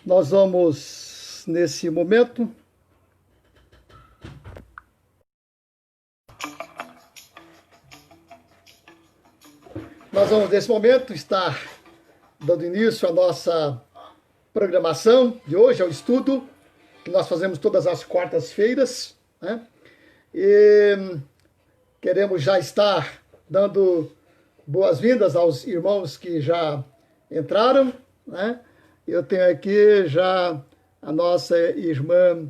Nós vamos, nesse momento, estar dando início à nossa programação de hoje, ao estudo que nós fazemos todas as quartas-feiras, né? E queremos já estar dando boas-vindas aos irmãos que já entraram, né? Eu tenho aqui já a nossa irmã,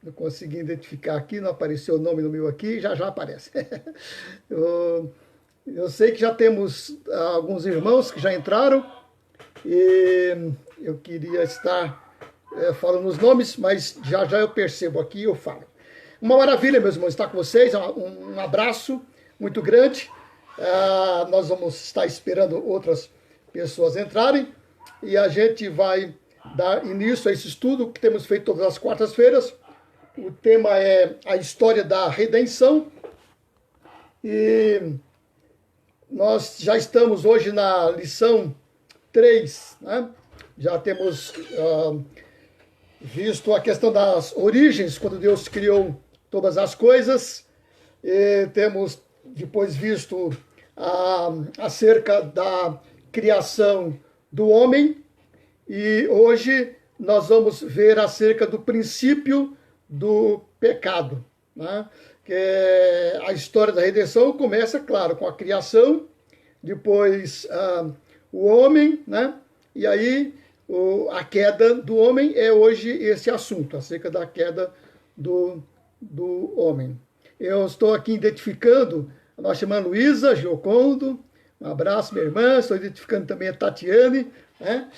não consegui identificar aqui, não apareceu o nome no meu aqui, já aparece. Eu sei que já temos alguns irmãos que já entraram e eu queria estar falando os nomes, mas já eu percebo aqui e eu falo. Uma maravilha, meus irmãos, estar com vocês, um abraço muito grande. Nós vamos estar esperando outras pessoas entrarem e a gente vai dar início a esse estudo que temos feito todas as quartas-feiras. O tema é a história da redenção e nós já estamos hoje na lição 3, né? Já temos visto a questão das origens, quando Deus criou todas as coisas, e temos depois visto acerca da criação do homem, e hoje nós vamos ver acerca do princípio do pecado, né? Que a história da redenção começa, claro, com a criação, depois o homem, né? E aí a queda do homem é hoje esse assunto, acerca da queda do homem. Eu estou aqui identificando a nossa irmã Luísa Giocondo. Um abraço, minha irmã. Estou identificando também a Tatiane, né?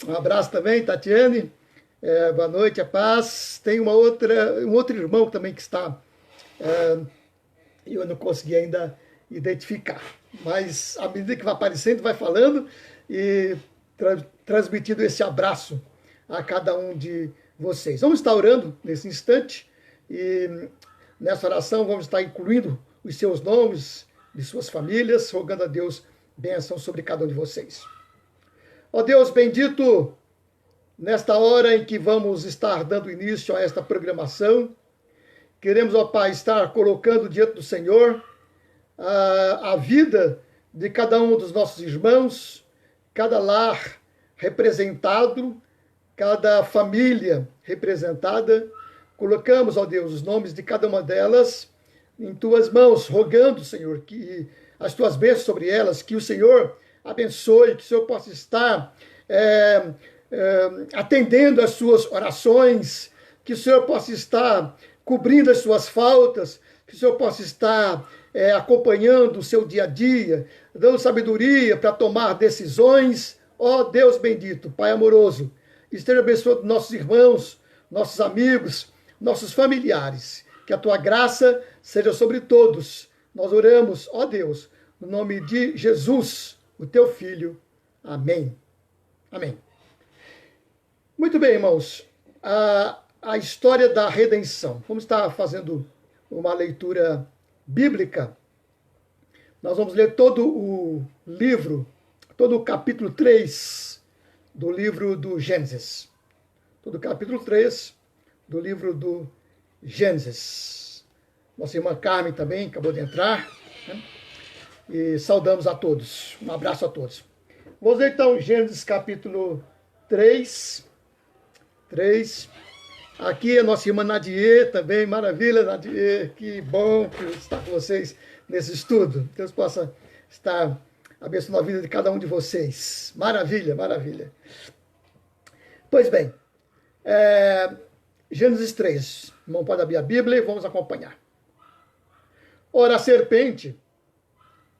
Um abraço também, Tatiane. Boa noite, a paz. Tem um outro irmão também que está... eu não consegui ainda identificar. Mas, à medida que vai aparecendo, vai falando e transmitindo esse abraço a cada um de vocês. Vamos estar orando nesse instante e nessa oração vamos estar incluindo os seus nomes, de suas famílias, rogando a Deus bênção sobre cada um de vocês. Ó Deus bendito, nesta hora em que vamos estar dando início a esta programação, queremos, ó Pai, estar colocando diante do Senhor a vida de cada um dos nossos irmãos, cada lar representado, cada família representada. Colocamos, ó Deus, os nomes de cada uma delas em Tuas mãos, rogando, Senhor, que as Tuas bênçãos sobre elas, que o Senhor abençoe, que o Senhor possa estar atendendo às suas orações, que o Senhor possa estar cobrindo as suas faltas, que o Senhor possa estar acompanhando o seu dia a dia, dando sabedoria para tomar decisões. Ó Deus bendito, Pai amoroso, esteja abençoando nossos irmãos, nossos amigos, nossos familiares, que a Tua graça seja sobre todos. Nós oramos, ó Deus, no nome de Jesus, o Teu Filho. Amém. Amém. Muito bem, irmãos. A história da redenção. Vamos estar fazendo uma leitura bíblica. Nós vamos ler todo o livro, todo o capítulo 3 do livro do Gênesis. Todo o capítulo 3 do livro do Gênesis. Nossa irmã Carmen também acabou de entrar, né? E saudamos a todos. Um abraço a todos. Vamos ler então Gênesis capítulo 3. Aqui é a nossa irmã Nadier também, maravilha, Nadier, que bom estar com vocês nesse estudo. Deus possa estar abençoando a vida de cada um de vocês. Maravilha, maravilha. Pois bem, Gênesis 3. Irmão, pode abrir a Bíblia e vamos acompanhar. Ora, a serpente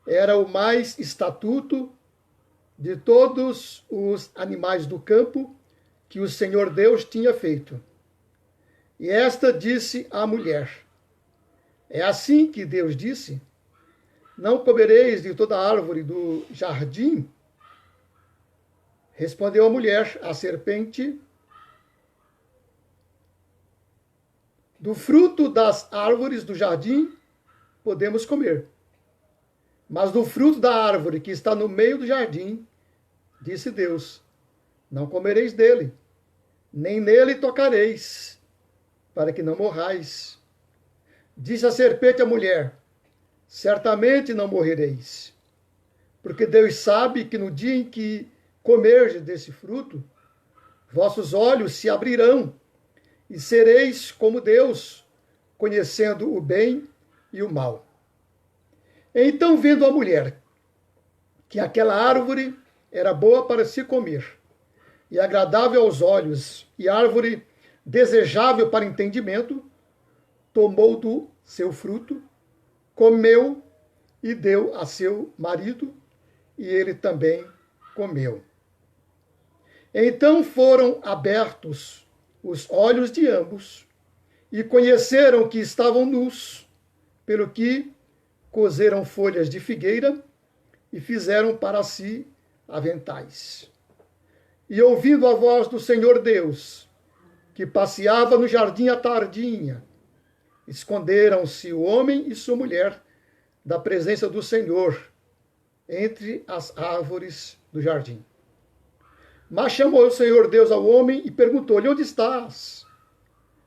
era o mais estatuto de todos os animais do campo que o Senhor Deus tinha feito. E esta disse à mulher: é assim que Deus disse: não comereis de toda árvore do jardim? Respondeu a mulher, a serpente: do fruto das árvores do jardim podemos comer. Mas do fruto da árvore que está no meio do jardim, disse Deus: não comereis dele, nem nele tocareis, para que não morrais. Disse a serpente à mulher: certamente não morrereis, porque Deus sabe que no dia em que comerdes desse fruto, vossos olhos se abrirão, e sereis como Deus, conhecendo o bem e o mal. Então, vendo a mulher que aquela árvore era boa para se comer, e agradável aos olhos, e árvore desejável para entendimento, tomou do seu fruto, comeu e deu a seu marido, e ele também comeu. Então foram abertos os olhos de ambos, e conheceram que estavam nus, pelo que coseram folhas de figueira e fizeram para si aventais. E ouvindo a voz do Senhor Deus, que passeava no jardim à tardinha, esconderam-se o homem e sua mulher da presença do Senhor entre as árvores do jardim. Mas chamou o Senhor Deus ao homem e perguntou-lhe: onde estás?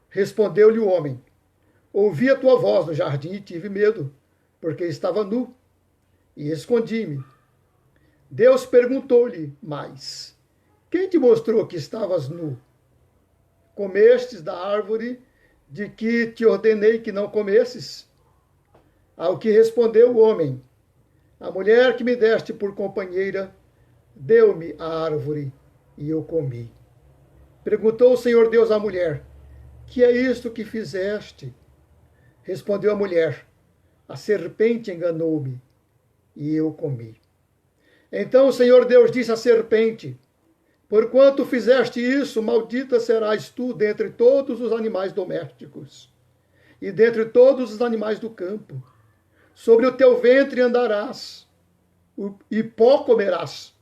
Respondeu-lhe o homem: ouvi a tua voz no jardim e tive medo, porque estava nu, e escondi-me. Deus perguntou-lhe mais: quem te mostrou que estavas nu? Comestes da árvore de que te ordenei que não comesses? Ao que respondeu o homem: a mulher que me deste por companheira deu-me a árvore e eu comi. Perguntou o Senhor Deus à mulher: que é isto que fizeste? Respondeu a mulher: a serpente enganou-me e eu comi. Então o Senhor Deus disse à serpente: porquanto fizeste isso, maldita serás tu dentre todos os animais domésticos e dentre todos os animais do campo. Sobre o teu ventre andarás, e pó comerás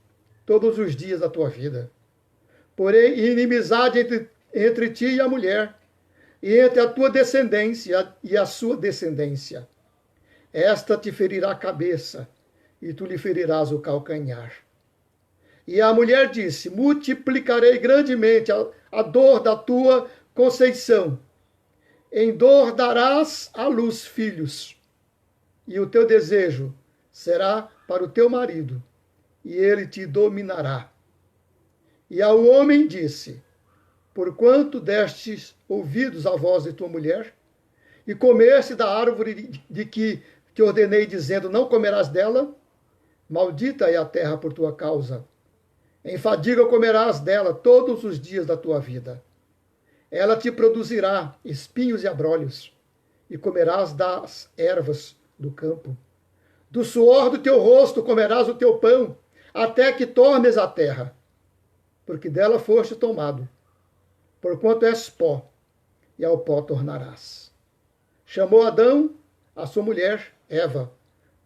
todos os dias da tua vida. Porém, inimizade entre ti e a mulher, e entre a tua descendência e a sua descendência. Esta te ferirá a cabeça, e tu lhe ferirás o calcanhar. E a mulher disse: multiplicarei grandemente a dor da tua conceição. Em dor darás à luz filhos, e o teu desejo será para o teu marido, e ele te dominará. E ao homem disse: porquanto destes ouvidos à voz de tua mulher, e comeste da árvore de que te ordenei, dizendo: não comerás dela, maldita é a terra por tua causa. Em fadiga comerás dela todos os dias da tua vida. Ela te produzirá espinhos e abrolhos, e comerás das ervas do campo. Do suor do teu rosto comerás o teu pão, até que tornes a terra, porque dela foste tomado. Porquanto és pó, e ao pó tornarás. Chamou Adão a sua mulher, Eva,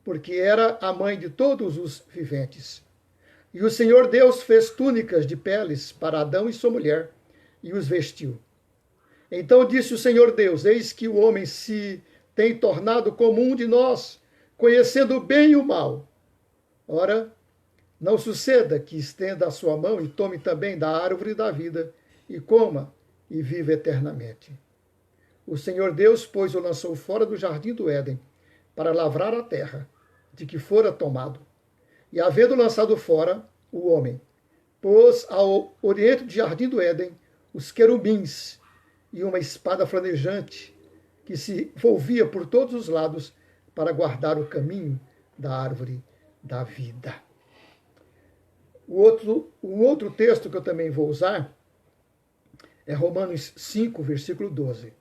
porque era a mãe de todos os viventes. E o Senhor Deus fez túnicas de peles para Adão e sua mulher, e os vestiu. Então disse o Senhor Deus: eis que o homem se tem tornado como um de nós, conhecendo o bem e o mal. Ora, não suceda que estenda a sua mão e tome também da árvore da vida, e coma, e viva eternamente. O Senhor Deus, pois, o lançou fora do jardim do Éden, para lavrar a terra, de que fora tomado. E, havendo lançado fora o homem, pôs ao oriente do jardim do Éden os querubins, e uma espada flamejante que se volvia por todos os lados para guardar o caminho da árvore da vida. Um outro texto que eu também vou usar é Romanos 5, versículo 12.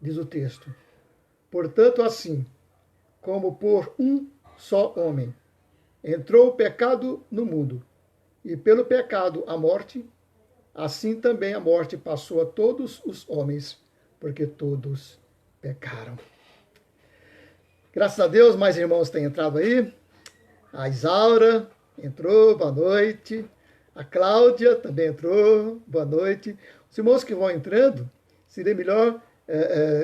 Diz o texto: portanto, assim como por um só homem entrou o pecado no mundo, e pelo pecado a morte, assim também a morte passou a todos os homens, porque todos pecaram. Graças a Deus, mais irmãos têm entrado aí. A Isaura entrou, boa noite. A Cláudia também entrou, boa noite. Os irmãos que vão entrando, seria melhor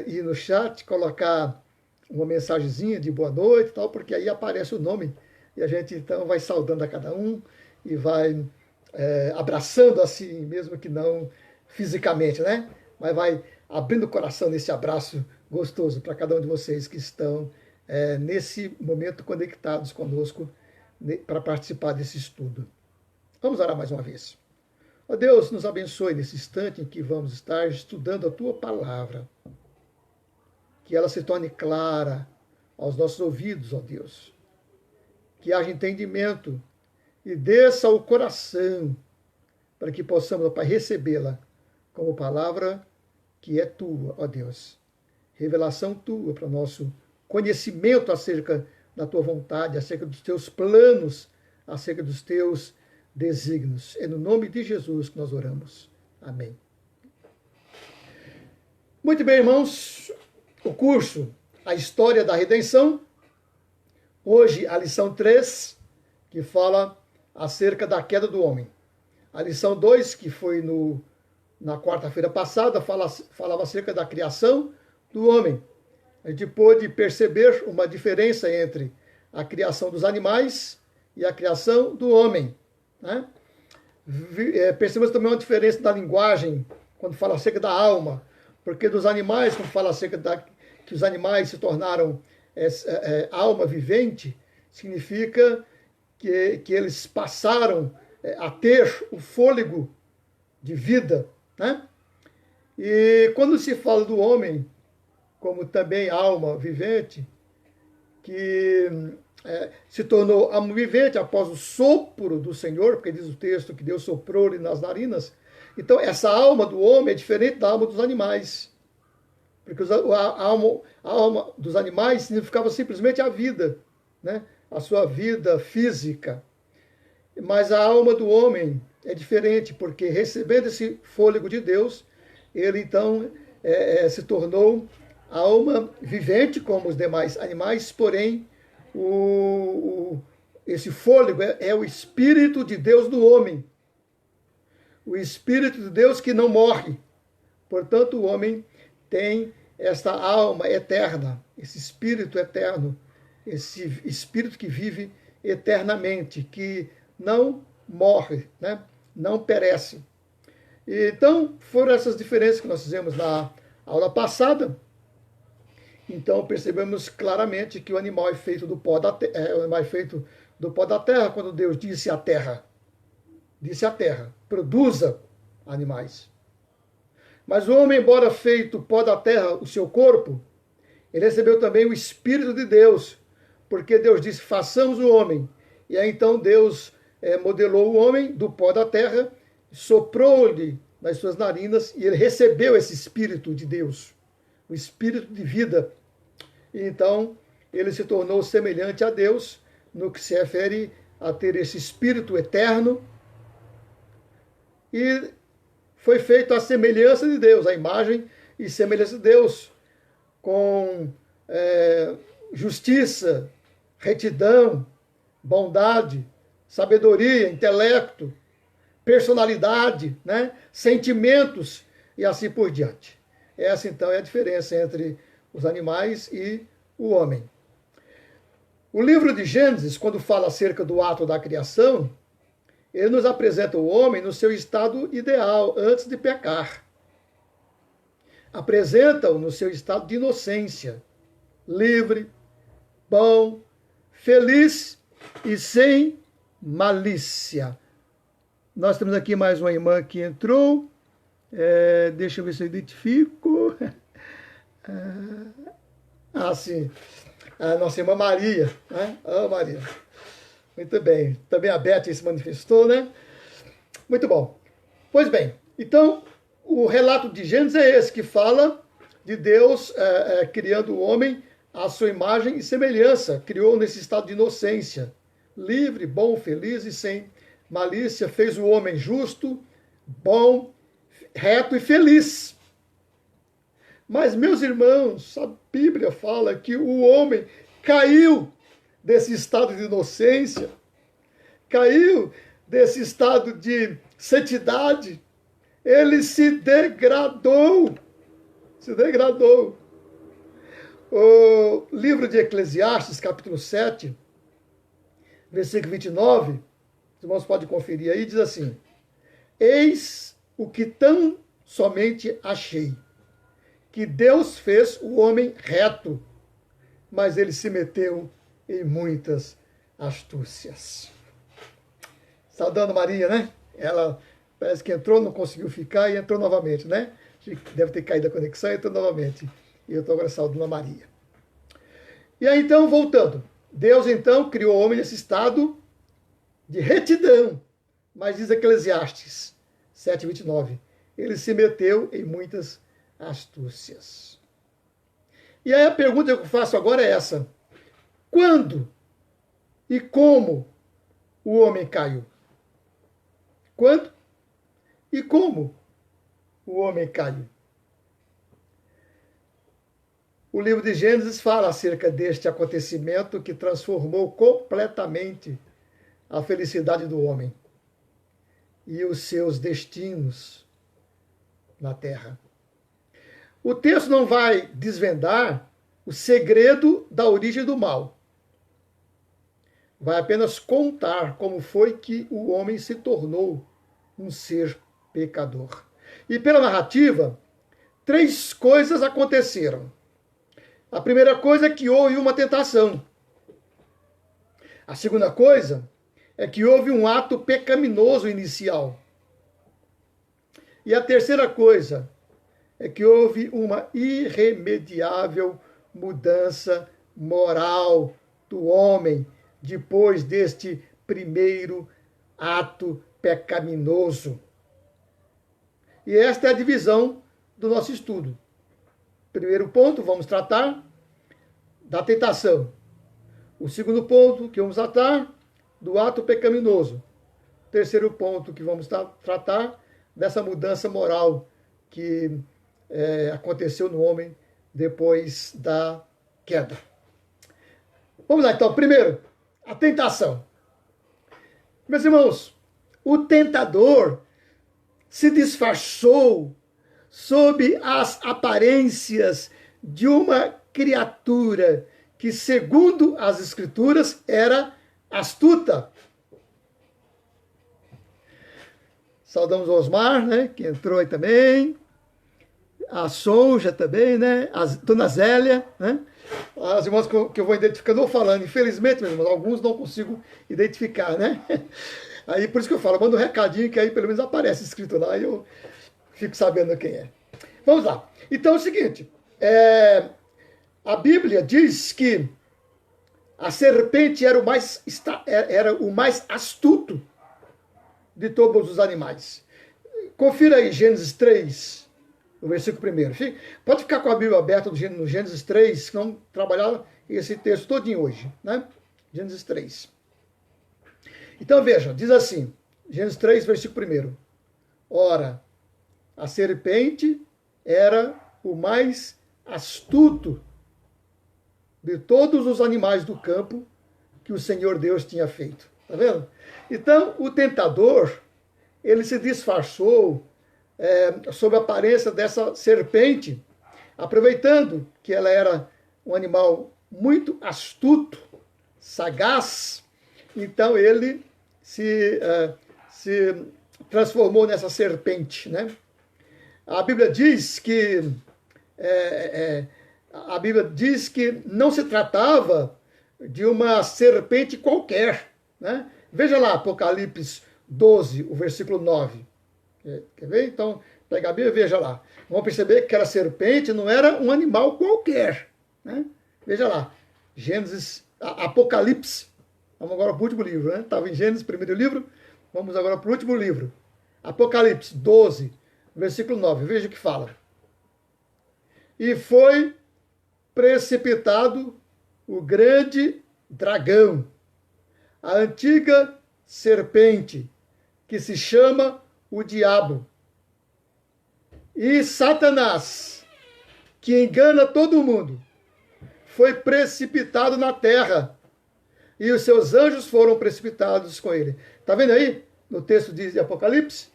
ir no chat, colocar uma mensagenzinha de boa noite, tal, porque aí aparece o nome e a gente então vai saudando a cada um e vai abraçando assim, mesmo que não fisicamente, né? Mas vai abrindo o coração nesse abraço gostoso para cada um de vocês que estão nesse momento conectados conosco para participar desse estudo. Vamos orar mais uma vez. Ó Deus, nos abençoe nesse instante em que vamos estar estudando a Tua palavra. Que ela se torne clara aos nossos ouvidos, ó Deus. Que haja entendimento e desça ao coração para que possamos, ó Pai, recebê-la como palavra que é Tua, ó Deus. Revelação Tua para o nosso conhecimento acerca da Tua vontade, acerca dos Teus planos, acerca dos Teus desígnios. É no nome de Jesus que nós oramos. Amém. Muito bem, irmãos. O curso A História da Redenção. Hoje, a lição 3, que fala acerca da queda do homem. A lição 2, que foi na quarta-feira passada, falava acerca da criação do homem. A gente pôde perceber uma diferença entre a criação dos animais e a criação do homem. Né? Percebemos também uma diferença da linguagem, quando fala acerca da alma, porque dos animais, quando fala acerca que os animais se tornaram alma vivente, significa que eles passaram a ter o fôlego de vida. Né? E quando se fala do homem, como também alma vivente, que se tornou alma vivente após o sopro do Senhor, porque diz o texto que Deus soprou-lhe nas narinas. Então, essa alma do homem é diferente da alma dos animais. Porque a alma dos animais significava simplesmente a vida, né? A sua vida física. Mas a alma do homem é diferente, porque recebendo esse fôlego de Deus, ele então se tornou alma vivente, como os demais animais, porém, esse fôlego é o Espírito de Deus do homem. O Espírito de Deus que não morre. Portanto, o homem tem esta alma eterna, esse Espírito eterno, esse Espírito que vive eternamente, que não morre, né? Não perece. Então, foram essas diferenças que nós fizemos na aula passada. Então, percebemos claramente que o animal é feito do pó da terra, o animal é feito do pó da terra, quando Deus disse à terra, produza animais. Mas o homem, embora feito pó da terra, o seu corpo, ele recebeu também o Espírito de Deus, porque Deus disse, façamos o homem. E aí então Deus modelou o homem do pó da terra, soprou-lhe nas suas narinas, e ele recebeu esse Espírito de Deus, o Espírito de vida. E então ele se tornou semelhante a Deus, no que se refere a ter esse Espírito eterno, e foi feito à semelhança de Deus, a imagem e semelhança de Deus, com justiça, retidão, bondade, sabedoria, intelecto, personalidade, né? Sentimentos e assim por diante. Essa então é a diferença entre os animais e o homem. O livro de Gênesis, quando fala acerca do ato da criação, ele nos apresenta o homem no seu estado ideal, antes de pecar. Apresenta-o no seu estado de inocência, livre, bom, feliz e sem malícia. Nós temos aqui mais uma irmã que entrou. Deixa eu ver se eu identifico. Sim. A nossa irmã Maria, né? Maria. Muito bem. Também a Beth se manifestou, né? Muito bom. Pois bem, então, o relato de Gênesis é esse, que fala de Deus criando o homem à sua imagem e semelhança. Criou nesse estado de inocência. Livre, bom, feliz e sem malícia. Fez o homem justo, bom, reto e feliz. Mas, meus irmãos, a Bíblia fala que o homem caiu desse estado de inocência, caiu desse estado de santidade, ele se degradou. Se degradou. O livro de Eclesiastes, capítulo 7, versículo 29, os irmãos podem conferir aí, diz assim: Eis o que tão somente achei, que Deus fez o homem reto, mas ele se meteu em muitas astúcias. Saudando Maria, né? Ela parece que entrou, não conseguiu ficar e entrou novamente, né? Deve ter caído a conexão e entrou novamente. E eu estou agora saudando a Maria. E aí então, voltando. Deus então criou o homem nesse estado de retidão. Mas diz Eclesiastes 7:29, ele se meteu em muitas astúcias. E aí a pergunta que eu faço agora é essa: quando e como o homem caiu? Quando e como o homem caiu? O livro de Gênesis fala acerca deste acontecimento que transformou completamente a felicidade do homem e os seus destinos na terra. O texto não vai desvendar o segredo da origem do mal. Vai apenas contar como foi que o homem se tornou um ser pecador. E pela narrativa, 3 coisas aconteceram. A primeira coisa é que houve uma tentação. A segunda coisa é que houve um ato pecaminoso inicial. E a terceira coisa é que houve uma irremediável mudança moral do homem depois deste primeiro ato pecaminoso. E esta é a divisão do nosso estudo. Primeiro ponto, vamos tratar da tentação. O segundo ponto que vamos tratar, do ato pecaminoso. O terceiro ponto que vamos tratar, dessa mudança moral que aconteceu no homem depois da queda. Vamos lá então. Primeiro, a tentação. Meus irmãos, o tentador se disfarçou sob as aparências de uma criatura que, segundo as Escrituras, era astuta. Saudamos o Osmar, né, que entrou aí também. A Sonja também, né? A Dona Zélia, né? As irmãs que eu vou identificando ou falando. Infelizmente, meus irmãos, alguns não consigo identificar, né? Aí por isso que eu falo, manda um recadinho que aí pelo menos aparece escrito lá e eu fico sabendo quem é. Vamos lá. Então é o seguinte, a Bíblia diz que a serpente era o mais astuto de todos os animais. Confira aí Gênesis 3, no versículo 1. Pode ficar com a Bíblia aberta no Gênesis 3, se não trabalhar esse texto todinho hoje, né? Gênesis 3. Então veja, diz assim, Gênesis 3, versículo 1. Ora, a serpente era o mais astuto de todos os animais do campo que o Senhor Deus tinha feito. Tá vendo? Então, o tentador, ele se disfarçou sob a aparência dessa serpente, aproveitando que ela era um animal muito astuto, sagaz, então ele se transformou nessa serpente, né? A Bíblia diz que não se tratava de uma serpente qualquer, né? Veja lá Apocalipse 12, o versículo 9. Quer ver? Então, Pega a Bíblia e veja lá. Vamos perceber que aquela serpente não era um animal qualquer. Né? Veja lá. Gênesis, Apocalipse. Vamos agora para o último livro. Né? Estava em Gênesis, primeiro livro. Vamos agora para o último livro. Apocalipse 12, versículo 9. Veja o que fala. E foi precipitado o grande dragão, a antiga serpente, que se chama o diabo, e Satanás, que engana todo mundo, foi precipitado na terra, e os seus anjos foram precipitados com ele. Está vendo aí, no texto de Apocalipse,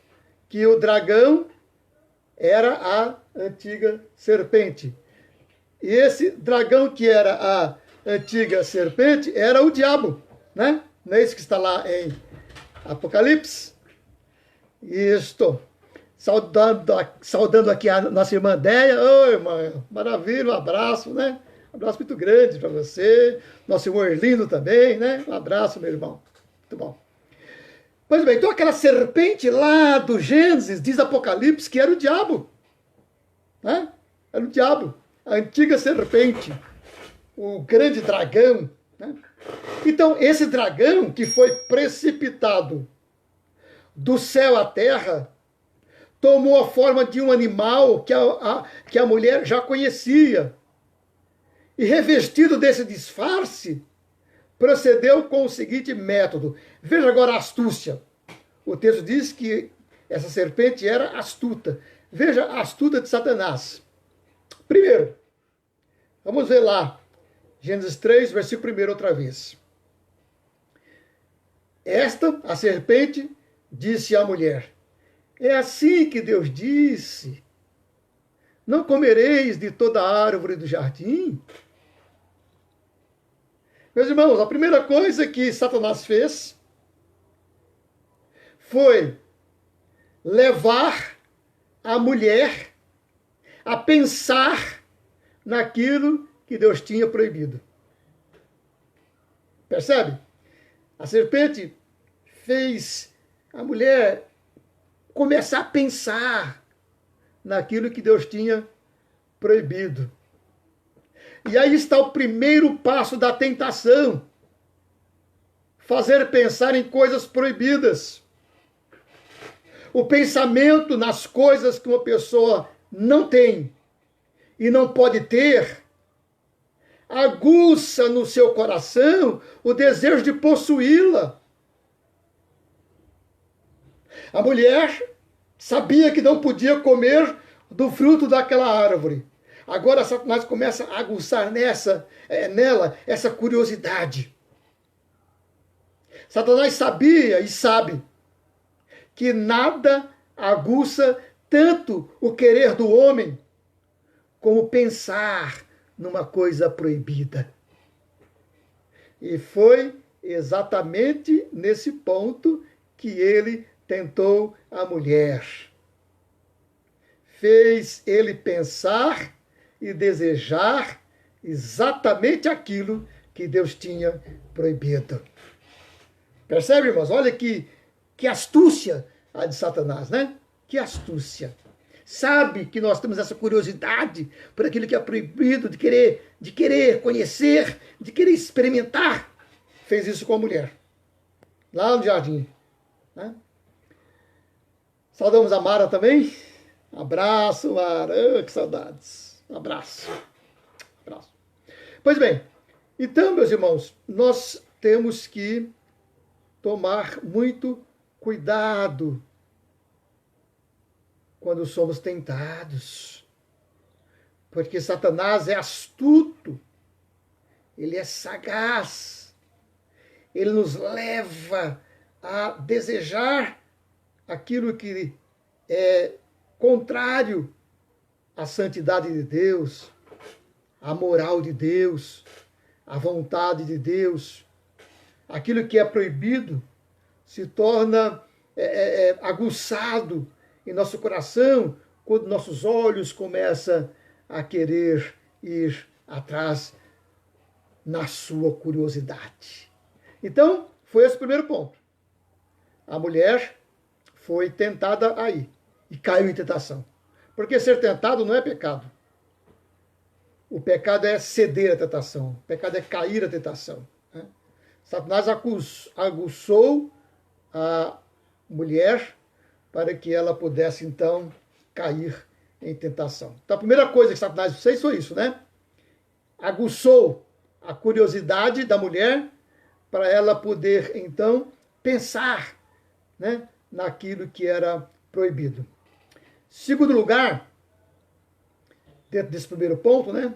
que o dragão era a antiga serpente. E esse dragão que era a antiga serpente era o diabo, né? Não é isso que está lá em Apocalipse? Isto. Saudando aqui a nossa irmã Deia. Oi, irmã, maravilha, um abraço, né? Um abraço muito grande para você. Nosso irmão Erlindo também, né? Um abraço, meu irmão. Muito bom. Pois bem, então aquela serpente lá do Gênesis, diz Apocalipse, que era o diabo. Né? Era o diabo, a antiga serpente, o grande dragão. Né? Então, esse dragão que foi precipitado do céu à terra, tomou a forma de um animal que a mulher já conhecia. E revestido desse disfarce, procedeu com o seguinte método. Veja agora a astúcia. O texto diz que essa serpente era astuta. Veja a astuta de Satanás. Primeiro, vamos ver lá, Gênesis 3, versículo 1 outra vez. Esta, a serpente, disse à mulher, é assim que Deus disse, não comereis de toda a árvore do jardim? Meus irmãos, a primeira coisa que Satanás fez foi levar a mulher a pensar naquilo que Deus tinha proibido. Percebe? A serpente fez a mulher começar a pensar naquilo que Deus tinha proibido. E aí está o primeiro passo da tentação. Fazer pensar em coisas proibidas. O pensamento nas coisas que uma pessoa não tem e não pode ter, aguça no seu coração o desejo de possuí-la. A mulher sabia que não podia comer do fruto daquela árvore. Agora Satanás começa a aguçar nela essa curiosidade. Satanás sabia e sabe que nada aguça tanto o querer do homem como pensar numa coisa proibida. E foi exatamente nesse ponto que ele tentou a mulher. Fez ele pensar e desejar exatamente aquilo que Deus tinha proibido. Percebe, irmãos? Olha que astúcia a de Satanás, né? Que astúcia. Sabe que nós temos essa curiosidade por aquilo que é proibido, de querer conhecer, de querer experimentar. Fez isso com a mulher, lá no jardim. Né? Saudamos a Mara também. Abraço, Mara. Oh, que saudades. Um abraço. Abraço. Pois bem, então, meus irmãos, nós temos que tomar muito cuidado quando somos tentados. Porque Satanás é astuto, ele é sagaz, ele nos leva a desejar aquilo que é contrário à santidade de Deus, à moral de Deus, à vontade de Deus. Aquilo que é proibido se torna aguçado em nosso coração quando nossos olhos começam a querer ir atrás na sua curiosidade. Então, foi esse o primeiro ponto. A mulher foi tentada aí. e caiu em tentação. Porque ser tentado não é pecado. O pecado é ceder à tentação. O pecado é cair à tentação. Né? Satanás aguçou a mulher para que ela pudesse, então, cair em tentação. Então, a primeira coisa que Satanás fez foi isso, né? Aguçou a curiosidade da mulher para ela poder, então, pensar, né, naquilo que era proibido. Segundo lugar, dentro desse primeiro ponto, né,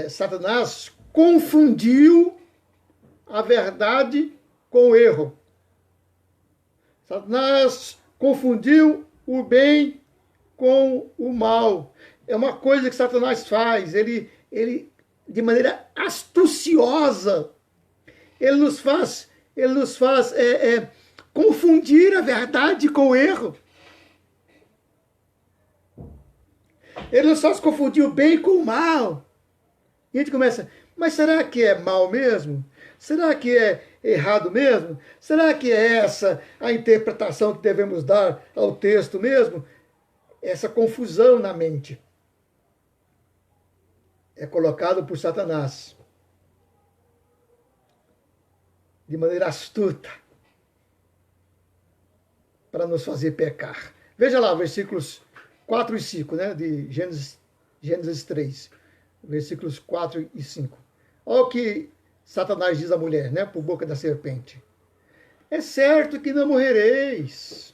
Satanás confundiu a verdade com o erro. Satanás confundiu o bem com o mal. É uma coisa que Satanás faz. Ele de maneira astuciosa, ele nos faz confundir a verdade com o erro. Ele nos faz confundir o bem com o mal. E a gente começa, mas será que é mal mesmo? Será que é errado mesmo? Será que é essa a interpretação que devemos dar ao texto mesmo? Essa confusão na mente é colocado por Satanás de maneira astuta para nos fazer pecar. Veja lá, versículos 4 e 5, né, de Gênesis 3, versículos 4 e 5. Olha o que Satanás diz à mulher, né, por boca da serpente. É certo que não morrereis.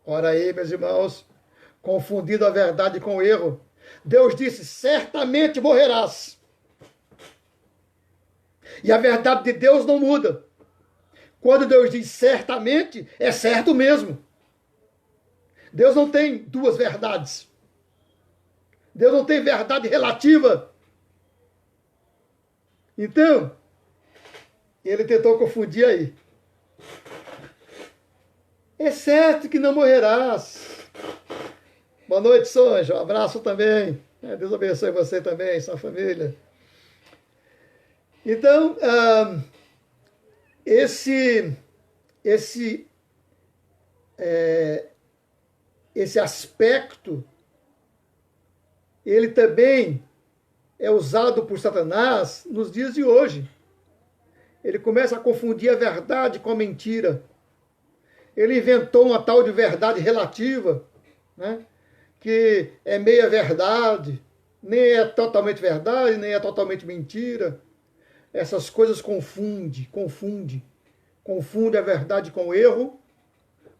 Ora aí, meus irmãos, confundido a verdade com o erro. Deus disse, certamente morrerás. E a verdade de Deus não muda. Quando Deus diz certamente, é certo mesmo. Deus não tem duas verdades. Deus não tem verdade relativa. Então, ele tentou confundir aí. É certo que não morrerás. Boa noite, Sonja. Um abraço também. Deus abençoe você também, sua família. Então, esse aspecto, ele também é usado por Satanás nos dias de hoje. Ele começa a confundir a verdade com a mentira. Ele inventou uma tal de verdade relativa, né? Que é meia verdade, nem é totalmente verdade, nem é totalmente mentira. Essas coisas confunde a verdade com o erro,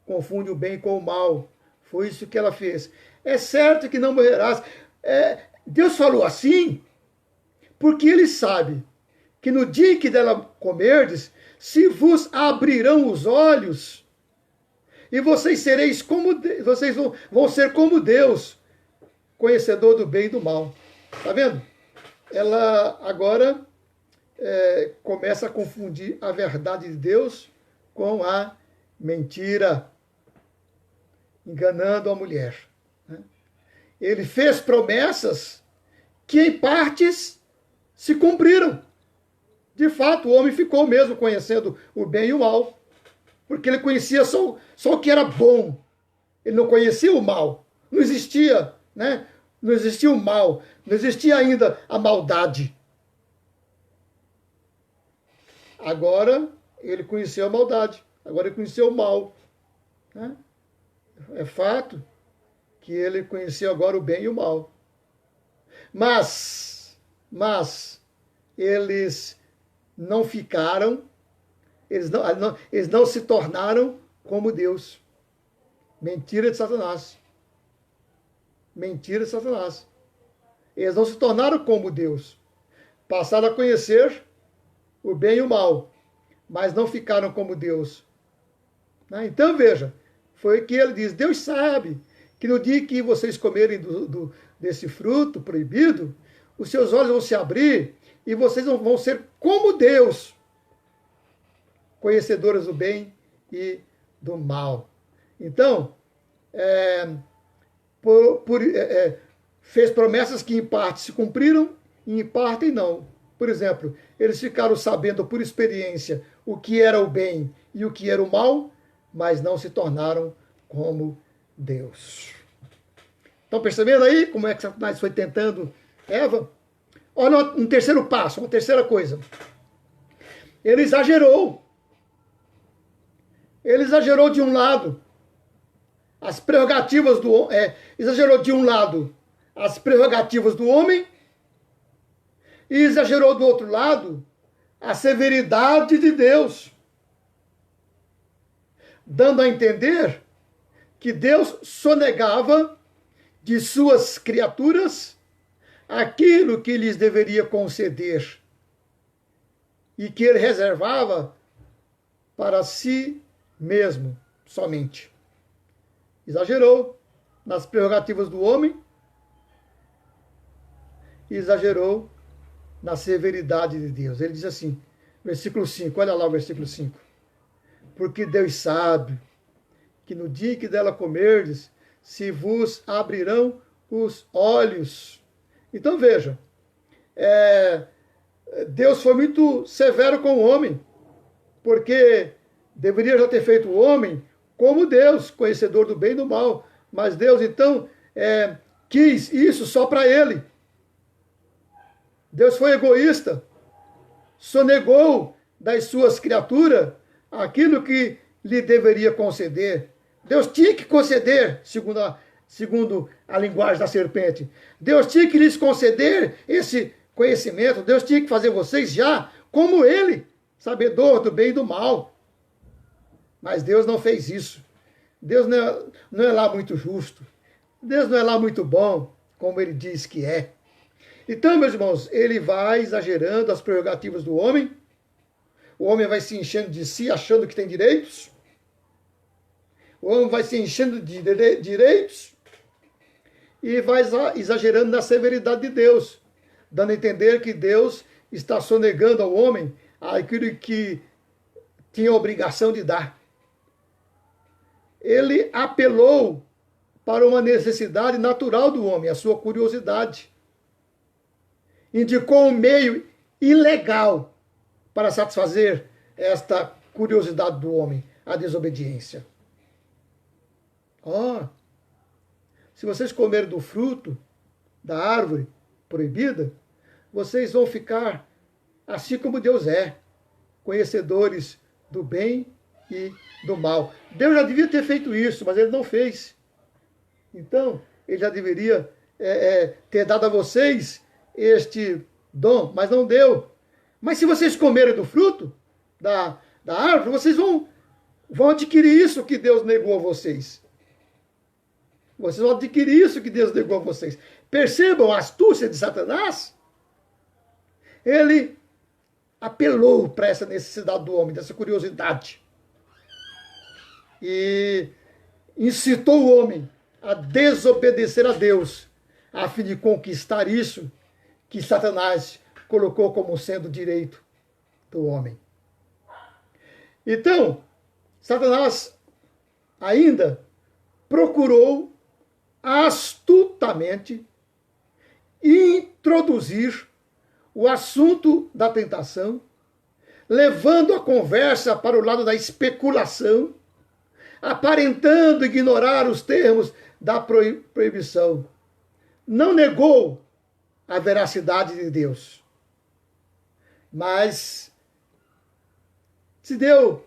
confunde o bem com o mal. Foi isso que ela fez. É certo que não morrerás. Deus falou assim, porque ele sabe que no dia em que dela comerdes, se vos abrirão os olhos, e vocês sereis como vocês vão ser como Deus, conhecedor do bem e do mal. Tá vendo? Ela agora começa a confundir a verdade de Deus com a mentira, enganando a mulher. Né? Ele fez promessas que em partes se cumpriram. De fato, o homem ficou mesmo conhecendo o bem e o mal, porque ele conhecia só o que era bom. Ele não conhecia o mal. Não existia, né? Não existia o mal. Não existia ainda a maldade. Agora ele conheceu a maldade. Agora ele conheceu o mal. Né? É fato que ele conheceu agora o bem e o mal. Mas eles não ficaram, eles não se tornaram como Deus. Mentira de Satanás. Mentira de Satanás. Eles não se tornaram como Deus. Passaram a conhecer o bem e o mal, mas não ficaram como Deus. Então veja, foi o que ele diz, Deus sabe que no dia que vocês comerem desse fruto proibido, os seus olhos vão se abrir e vocês vão ser como Deus, conhecedores do bem e do mal. Então, fez promessas que em parte se cumpriram e em parte não. Por exemplo, eles ficaram sabendo por experiência o que era o bem e o que era o mal, mas não se tornaram como Deus. Estão percebendo aí como é que Satanás foi tentando Eva? Olha um terceiro passo, uma terceira coisa. Ele exagerou. Ele exagerou de um lado as prerrogativas do exagerou de um lado as prerrogativas do homem e exagerou do outro lado a severidade de Deus, dando a entender que Deus sonegava de suas criaturas aquilo que lhes deveria conceder e que ele reservava para si mesmo somente. Exagerou nas prerrogativas do homem e exagerou na severidade de Deus. Ele diz assim, versículo 5, olha lá o versículo 5. Porque Deus sabe que no dia que dela comerdes, se vos abrirão os olhos. Então veja, Deus foi muito severo com o homem, porque deveria já ter feito o homem como Deus, conhecedor do bem e do mal. Mas Deus, então, quis isso só para ele. Deus foi egoísta, sonegou das suas criaturas aquilo que lhe deveria conceder. Deus tinha que conceder, segundo a linguagem da serpente. Deus tinha que lhes conceder esse conhecimento. Deus tinha que fazer vocês já como ele, sabedor do bem e do mal. Mas Deus não fez isso. Deus não é lá muito justo. Deus não é lá muito bom, como ele diz que é. Então, meus irmãos, ele vai exagerando as prerrogativas do homem. O homem vai se enchendo de si, achando que tem direitos. O homem vai se enchendo de direitos e vai exagerando na severidade de Deus, dando a entender que Deus está sonegando ao homem aquilo que tinha a obrigação de dar. Ele apelou para uma necessidade natural do homem, a sua curiosidade. Indicou um meio ilegal para satisfazer esta curiosidade do homem, a desobediência. Se vocês comerem do fruto da árvore proibida, vocês vão ficar assim como Deus é, conhecedores do bem e do mal. Deus já devia ter feito isso, mas ele não fez. Então, ele já deveria ter dado a vocês este dom, mas não deu. Mas se vocês comerem do fruto da árvore, vocês vão adquirir isso que Deus negou a vocês. Vocês vão adquirir isso que Deus negou a vocês. Percebam a astúcia de Satanás? Ele apelou para essa necessidade do homem, dessa curiosidade. E incitou o homem a desobedecer a Deus, a fim de conquistar isso que Satanás colocou como sendo direito do homem. Então, Satanás ainda procurou astutamente introduzir o assunto da tentação, levando a conversa para o lado da especulação, aparentando ignorar os termos da proibição. Não negou a veracidade de Deus, mas se deu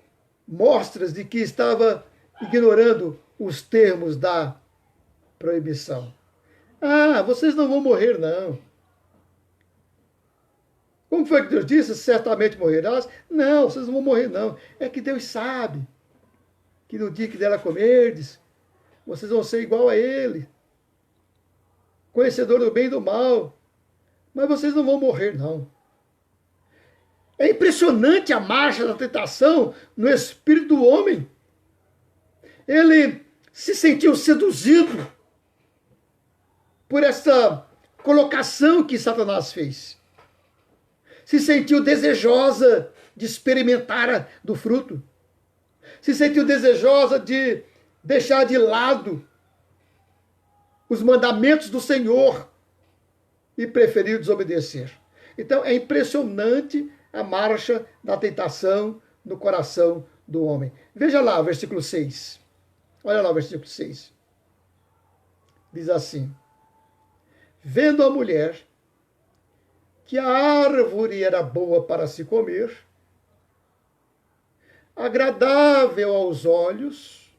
mostras de que estava ignorando os termos da proibição. Vocês não vão morrer, não. Como foi que Deus disse? Certamente morrerás. Não, vocês não vão morrer, não. É que Deus sabe que no dia que dela comerdes, vocês vão ser igual a Ele, conhecedor do bem e do mal. Mas vocês não vão morrer, não. É impressionante a marcha da tentação no espírito do homem. Ele se sentiu seduzido por essa colocação que Satanás fez. Se sentiu desejosa de experimentar do fruto. Se sentiu desejosa de deixar de lado os mandamentos do Senhor e preferiu desobedecer. Então é impressionante a marcha da tentação no coração do homem. Veja lá, versículo 6. Olha lá o versículo 6. Diz assim: vendo a mulher que a árvore era boa para se comer, agradável aos olhos,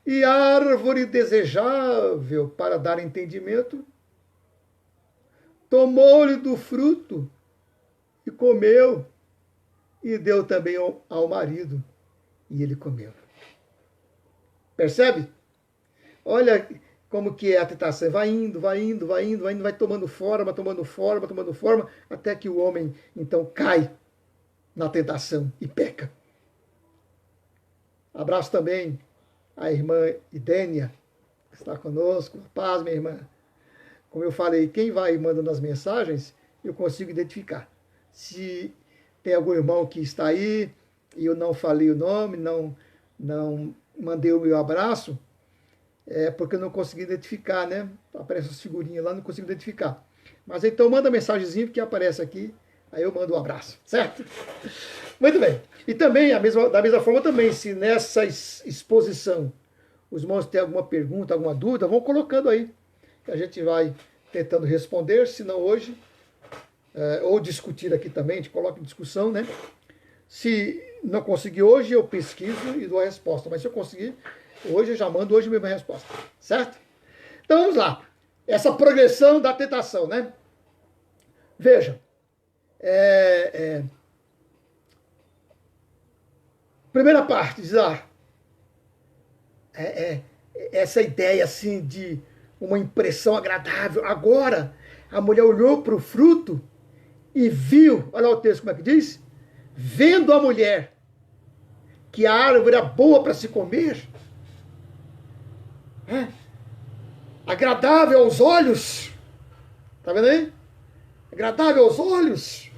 e árvore desejável para dar entendimento, tomou-lhe do fruto e comeu, e deu também ao marido, e ele comeu. Percebe? Olha como que é a tentação. Vai indo, vai indo, vai indo, vai indo, vai tomando forma, tomando forma, tomando forma, até que o homem, então, cai na tentação e peca. Abraço também a irmã Idênia, que está conosco. Paz, minha irmã. Como eu falei, quem vai mandando as mensagens, eu consigo identificar. Se tem algum irmão que está aí e eu não falei o nome, não mandei o meu abraço, é porque eu não consegui identificar, né? Aparece as figurinhas lá, não consigo identificar. Mas então manda mensagenzinha que aparece aqui, aí eu mando um abraço, certo? Muito bem. E também, da mesma forma também, se nessa exposição os irmãos têm alguma pergunta, alguma dúvida, vão colocando aí, que a gente vai tentando responder, se não hoje, ou discutir aqui também, a gente coloca em discussão, né? Se não conseguir hoje, eu pesquiso e dou a resposta. Mas se eu conseguir, hoje eu já mando hoje mesmo a resposta. Certo? Então vamos lá. Essa progressão da tentação, né? Veja. Primeira parte, diz essa ideia assim de uma impressão agradável. Agora, a mulher olhou para o fruto e viu, olha lá o texto como é que diz, vendo a mulher que a árvore era boa para se comer, agradável aos olhos, tá vendo aí? Agradável aos olhos,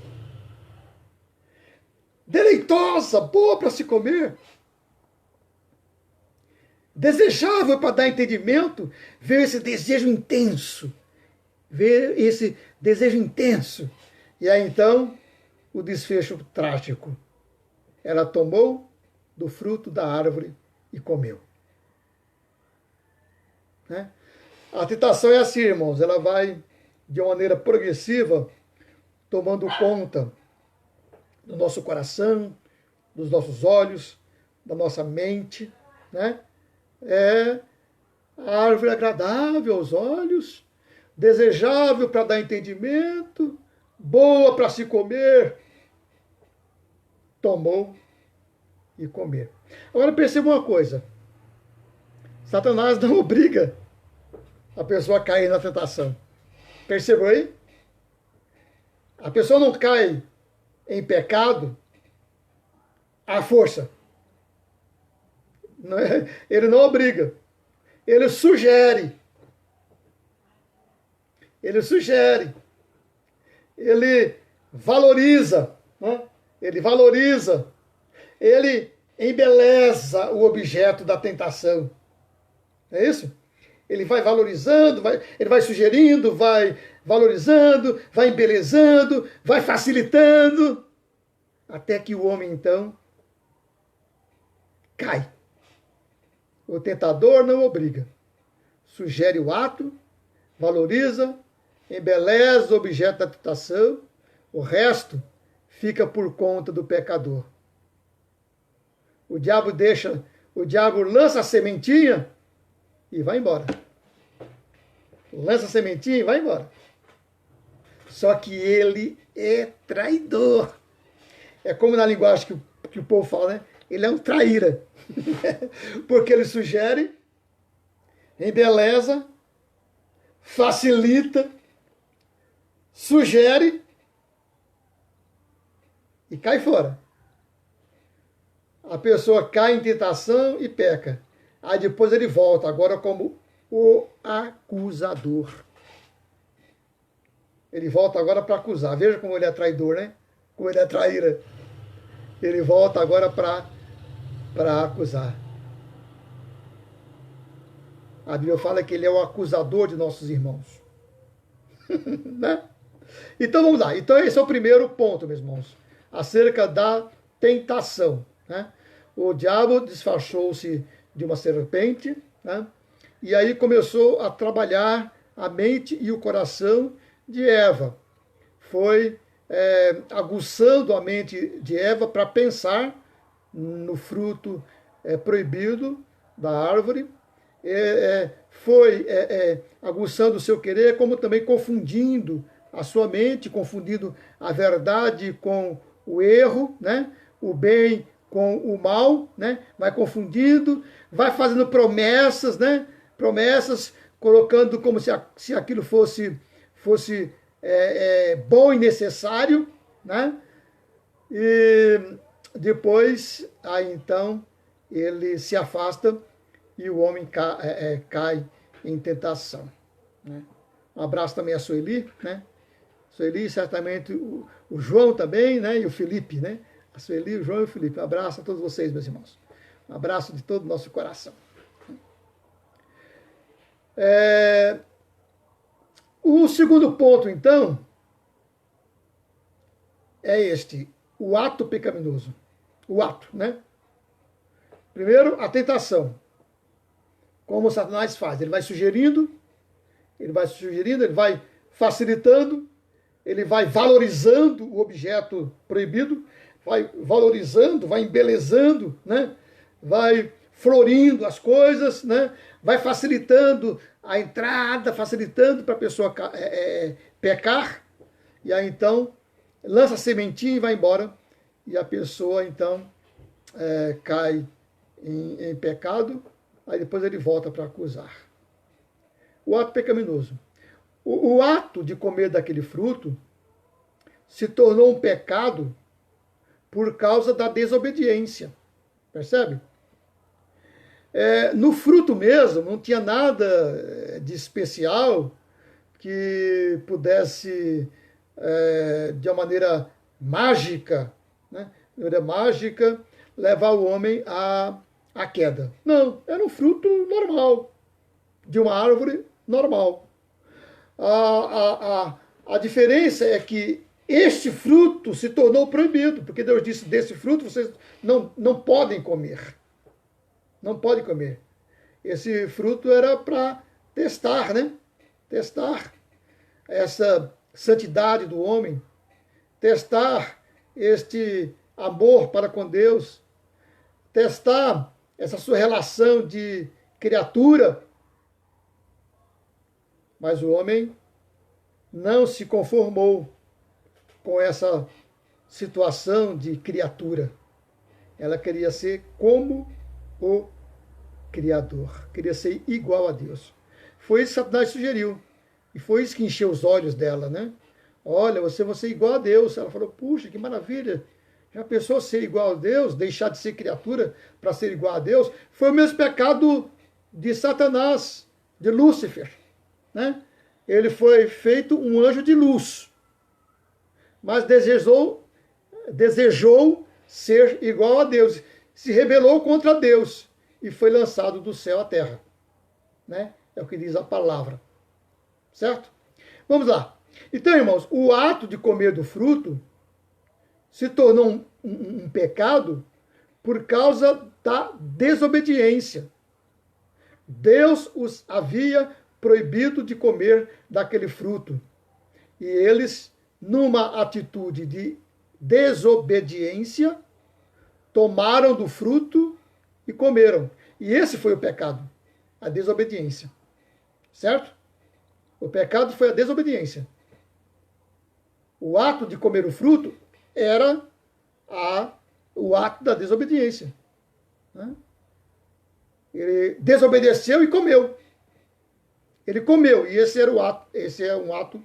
deleitosa, boa para se comer, desejável para dar entendimento, ver esse desejo intenso, e aí então o desfecho trágico. Ela tomou do fruto da árvore e comeu. Né? A tentação é assim, irmãos, ela vai de uma maneira progressiva tomando conta do nosso coração, dos nossos olhos, da nossa mente, né? A árvore agradável aos olhos, desejável para dar entendimento, boa para se comer, tomou e comer. Agora perceba uma coisa, Satanás não obriga a pessoa a cair na tentação. Percebeu aí? A pessoa não cai em pecado à força. Ele não obriga. Ele sugere. Ele valoriza. Né? Ele valoriza. Ele embeleza o objeto da tentação. É isso? Ele vai valorizando, ele vai sugerindo, vai valorizando, vai embelezando, vai facilitando, até que o homem, então, cai. O tentador não obriga. Sugere o ato, valoriza, embeleza o objeto da tentação, o resto fica por conta do pecador. O diabo lança a sementinha e vai embora. Lança a sementinha e vai embora. Só que ele é traidor. É como na linguagem que o povo fala, né? Ele é um traíra. Porque ele sugere, embeleza, facilita, sugere e cai fora. A pessoa cai em tentação e peca. Aí depois ele volta, agora como o acusador. Ele volta agora para acusar. Veja como ele é traidor, né? Como ele é traíra. Ele volta agora para acusar. A Bíblia fala que ele é o acusador de nossos irmãos. Né? Então vamos lá. Então esse é o primeiro ponto, meus irmãos. Acerca da tentação. Né? O diabo disfarçou-se de uma serpente, né? E aí começou a trabalhar a mente e o coração de Eva. Foi aguçando a mente de Eva para pensar no fruto proibido da árvore. Foi aguçando o seu querer, como também confundindo a sua mente, confundindo a verdade com o erro, né? O bem com o mal, né? Vai confundindo, vai fazendo promessas, né? Promessas, colocando como se aquilo fosse bom e necessário, né? E depois, aí então, ele se afasta e o homem cai em tentação, né? Um abraço também a Sueli, né? Sueli, certamente o João também, né? E o Felipe, né? A Sueli, o João e o Felipe. Um abraço a todos vocês, meus irmãos. Um abraço de todo o nosso coração. O segundo ponto, então, é este, o ato pecaminoso. O ato, né? Primeiro, a tentação. Como Satanás faz? Ele vai sugerindo, ele vai facilitando, ele vai valorizando o objeto proibido, vai valorizando, vai embelezando, né? Vai florindo as coisas, né? Vai facilitando a entrada, facilitando para a pessoa pecar, e aí então lança a sementinha e vai embora, e a pessoa então cai em pecado, aí depois ele volta para acusar. O ato pecaminoso. O ato de comer daquele fruto se tornou um pecado por causa da desobediência. Percebe? No fruto mesmo, não tinha nada de especial que pudesse, de uma maneira mágica, né, levar o homem à queda. Não, era um fruto normal, de uma árvore normal. A diferença é que este fruto se tornou proibido, porque Deus disse, desse fruto vocês não podem comer. Não podem comer. Esse fruto era para testar, né? Testar essa santidade do homem, testar este amor para com Deus, testar essa sua relação de criatura. Mas o homem não se conformou com essa situação de criatura. Ela queria ser como o Criador, queria ser igual a Deus. Foi isso que Satanás sugeriu. E foi isso que encheu os olhos dela, né? Olha, você vai ser igual a Deus. Ela falou, puxa, que maravilha. Já pensou ser igual a Deus? Deixar de ser criatura para ser igual a Deus? Foi o mesmo pecado de Satanás, de Lúcifer, né? Ele foi feito um anjo de luz, mas desejou ser igual a Deus. Se rebelou contra Deus e foi lançado do céu à terra, né? É o que diz a palavra. Certo? Vamos lá. Então, irmãos, o ato de comer do fruto se tornou um pecado por causa da desobediência. Deus os havia proibido de comer daquele fruto. E eles, numa atitude de desobediência, tomaram do fruto e comeram. E esse foi o pecado, a desobediência. Certo? O pecado foi a desobediência. O ato de comer o fruto era o ato da desobediência, né? Ele desobedeceu e comeu. Ele comeu, e esse era o ato, esse é um ato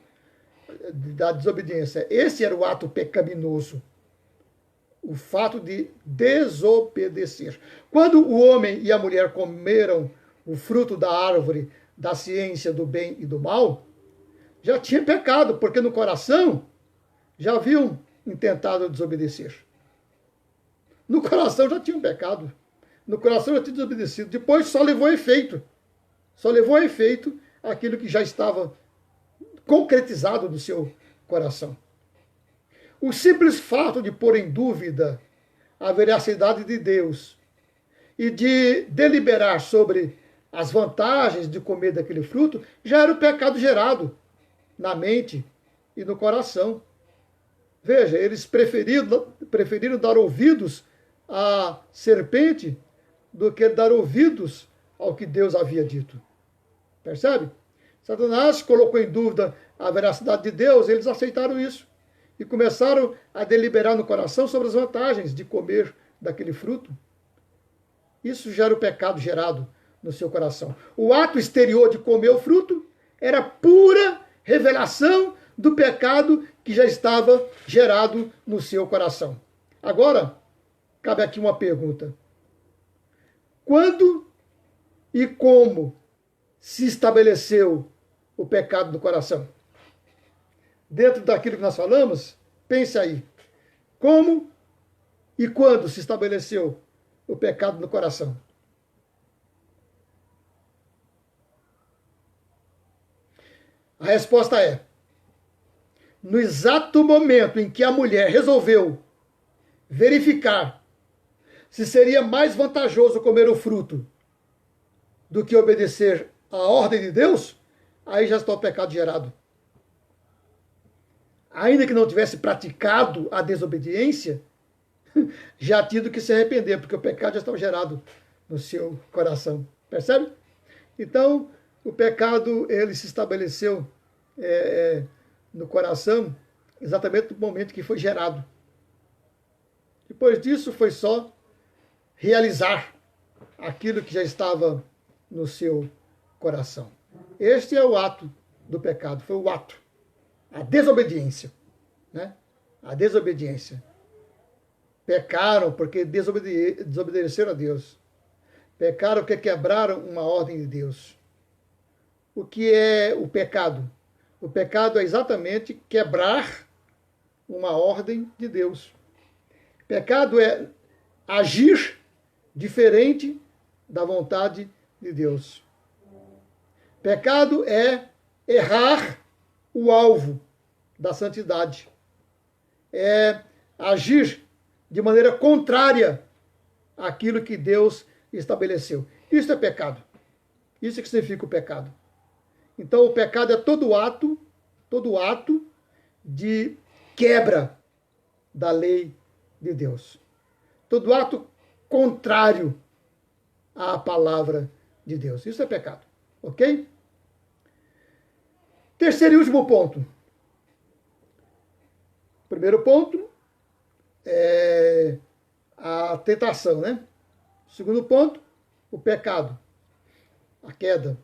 da desobediência. Esse era o ato pecaminoso. O fato de desobedecer. Quando o homem e a mulher comeram o fruto da árvore da ciência do bem e do mal, já tinha pecado, porque no coração já haviam intentado desobedecer. No coração já tinham pecado. No coração já tinham desobedecido. Depois só levou a efeito. Só levou a efeito aquilo que já estava concretizado no seu coração. O simples fato de pôr em dúvida a veracidade de Deus e de deliberar sobre as vantagens de comer daquele fruto, já era o pecado gerado na mente e no coração. Veja, eles preferiram dar ouvidos à serpente do que dar ouvidos ao que Deus havia dito. Percebe? Satanás colocou em dúvida a veracidade de Deus, eles aceitaram isso e começaram a deliberar no coração sobre as vantagens de comer daquele fruto. Isso já era o pecado gerado no seu coração. O ato exterior de comer o fruto era pura revelação do pecado que já estava gerado no seu coração. Agora, cabe aqui uma pergunta. Quando e como se estabeleceu o pecado no coração? Dentro daquilo que nós falamos, pense aí. Como e quando se estabeleceu o pecado no coração? A resposta é: no exato momento em que a mulher resolveu verificar se seria mais vantajoso comer o fruto do que obedecer à ordem de Deus, aí já está o pecado gerado. Ainda que não tivesse praticado a desobediência, já tinha que se arrepender, porque o pecado já estava gerado no seu coração. Percebe? Então, o pecado, ele se estabeleceu no coração exatamente no momento que foi gerado. Depois disso, foi só realizar aquilo que já estava no seu coração. Este é o ato do pecado, foi o ato. A desobediência. Né? A desobediência. Pecaram porque desobedeceram a Deus. Pecaram porque quebraram uma ordem de Deus. O que é o pecado? O pecado é exatamente quebrar uma ordem de Deus. Pecado é agir diferente da vontade de Deus. Pecado é errar o alvo da santidade. É agir de maneira contrária àquilo que Deus estabeleceu. Isso é pecado. Isso é que significa o pecado. Então, o pecado é todo ato de quebra da lei de Deus. Todo ato contrário à palavra de Deus. Isso é pecado. Ok? Terceiro e último ponto. Primeiro ponto é a tentação, né? Segundo ponto, o pecado, a queda.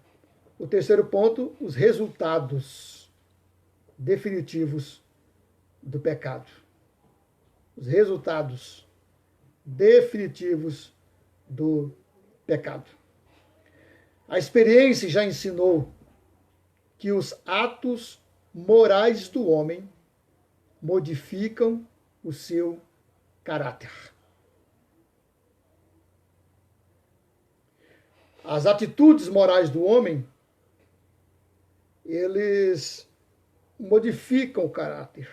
O terceiro ponto, os resultados definitivos do pecado. Os resultados definitivos do pecado. A experiência já ensinou que os atos morais do homem modificam o seu caráter. As atitudes morais do homem, eles modificam o caráter.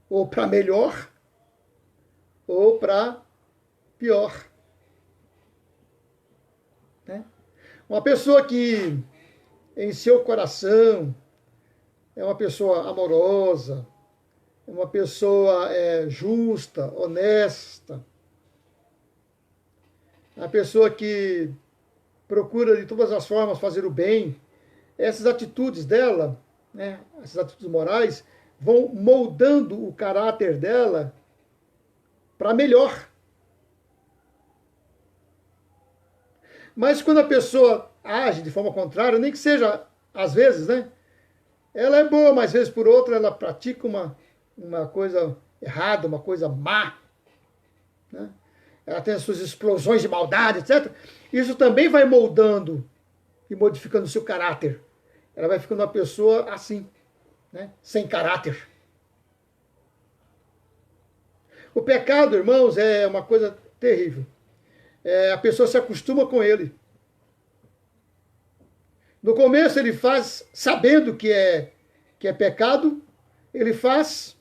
Ou para melhor, ou para pior. Né? Uma pessoa que em seu coração é uma pessoa amorosa, é uma pessoa justa, honesta, é uma pessoa que procura de todas as formas fazer o bem. Essas atitudes dela, né, essas atitudes morais, vão moldando o caráter dela para melhor. Mas quando a pessoa age de forma contrária, nem que seja às vezes, né? Ela é boa, mas às vezes por outra ela pratica uma coisa errada, uma coisa má. Né? Ela tem as suas explosões de maldade, etc. Isso também vai moldando e modificando o seu caráter. Ela vai ficando uma pessoa assim, né? Sem caráter. O pecado, irmãos, é uma coisa terrível. A pessoa se acostuma com ele. No começo ele faz sabendo que é pecado, ele faz.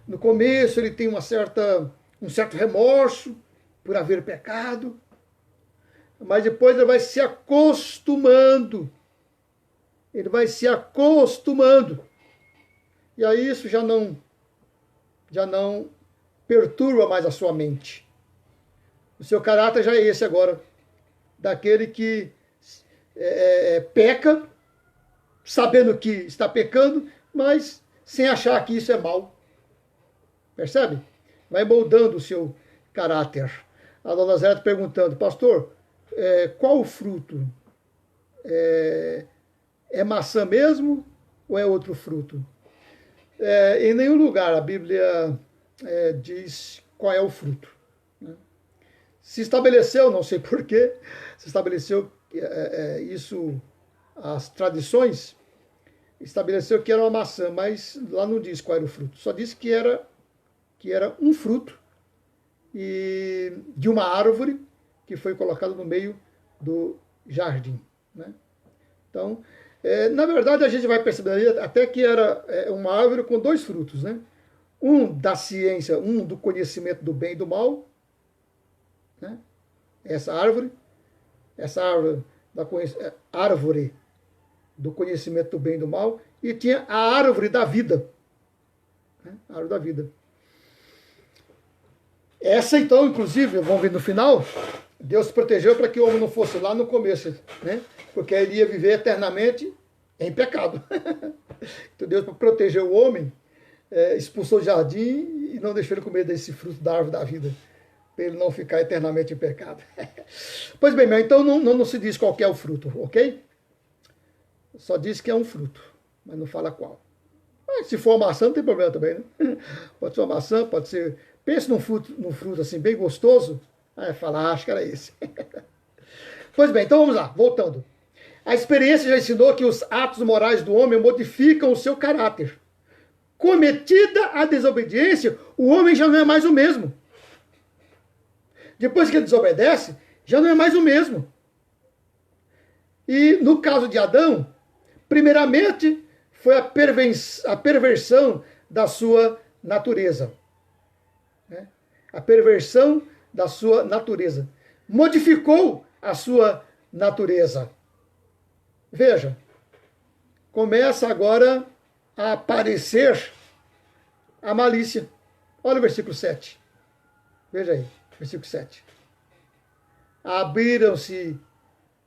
No começo ele tem um certo remorso por haver pecado, mas depois ele vai se acostumando. Ele vai se acostumando. E aí isso já não perturba mais a sua mente. O seu caráter já é esse agora, daquele que peca, sabendo que está pecando, mas sem achar que isso é mal. Percebe? Vai moldando o seu caráter. A dona Zé está perguntando, pastor, qual o fruto? É maçã mesmo ou é outro fruto? Em nenhum lugar a Bíblia diz qual é o fruto. Né? Se estabeleceu, não sei porquê, se estabeleceu isso, as tradições, estabeleceu que era uma maçã, mas lá não diz qual era o fruto. Só diz que era um fruto e de uma árvore que foi colocado no meio do jardim. Né? Então, na verdade, a gente vai perceber até que era uma árvore com dois frutos, né? Um da ciência, um do conhecimento do bem e do mal, né? Essa árvore árvore do conhecimento do bem e do mal, e tinha a árvore da vida, né? A árvore da vida. Essa, então, inclusive, vamos ver no final, Deus protegeu para que o homem não fosse lá no começo, né? Porque ele ia viver eternamente em pecado. Então Deus, para proteger o homem, expulsou o jardim e não deixou ele comer desse fruto da árvore da vida, para ele não ficar eternamente em pecado. Pois bem, então não se diz qual que é o fruto, ok? Só diz que é um fruto, mas não fala qual. Mas se for maçã, não tem problema também, né? Pode ser uma maçã, pode ser... Pense num fruto assim, bem gostoso, aí fala, acho que era esse. Pois bem, então vamos lá, voltando. A experiência já ensinou que os atos morais do homem modificam o seu caráter. Cometida a desobediência, o homem já não é mais o mesmo. Depois que ele desobedece, já não é mais o mesmo. E no caso de Adão, primeiramente foi a perversão da sua natureza. A perversão da sua natureza. Modificou a sua natureza. Veja, começa agora a aparecer a malícia. Olha o versículo 7. Veja aí, versículo 7. Abriram-se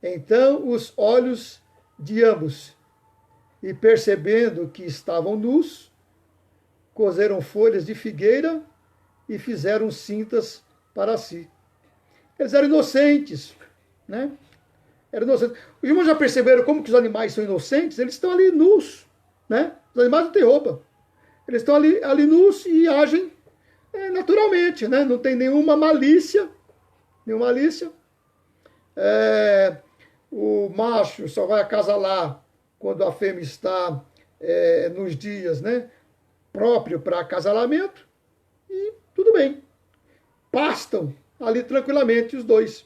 então os olhos de ambos, e percebendo que estavam nus, coseram folhas de figueira e fizeram cintas para si. Eles eram inocentes, né? Eram inocentes. Os irmãos já perceberam como que os animais são inocentes? Eles estão ali nus, né? Os animais não têm roupa. Eles estão ali nus e agem naturalmente, né? Não tem nenhuma malícia. O macho só vai acasalar quando a fêmea está nos dias, né, próprio para acasalamento, e tudo bem. Pastam ali tranquilamente os dois.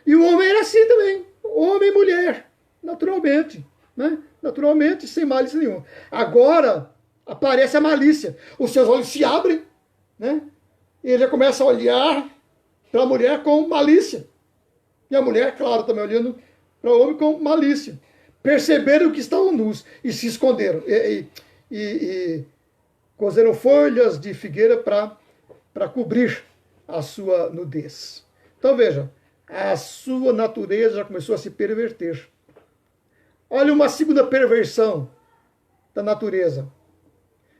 E o homem era assim também, homem e mulher, naturalmente, né? Naturalmente, sem malícia nenhuma. Agora aparece a malícia. Os seus olhos se abrem, né? E ele já começa a olhar para a mulher com malícia. E a mulher, claro, também olhando para o homem com malícia. Perceberam que estavam nus e se esconderam. E cozeram folhas de figueira para cobrir a sua nudez. Então veja, a sua natureza já começou a se perverter. Olha uma segunda perversão da natureza.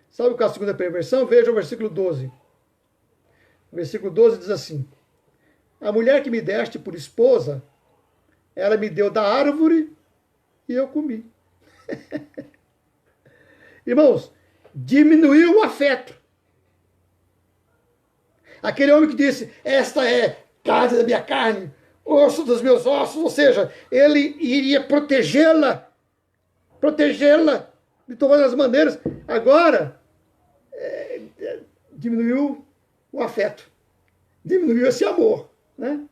Sabe qual é a segunda perversão? Veja o versículo 12. O versículo 12 diz assim: a mulher que me deste por esposa, ela me deu da árvore e eu comi. Irmãos, diminuiu o afeto. Aquele homem que disse, esta é carne da minha carne, osso dos meus ossos, ou seja, ele iria protegê-la de todas as maneiras. Agora, diminuiu o afeto, diminuiu esse amor, né?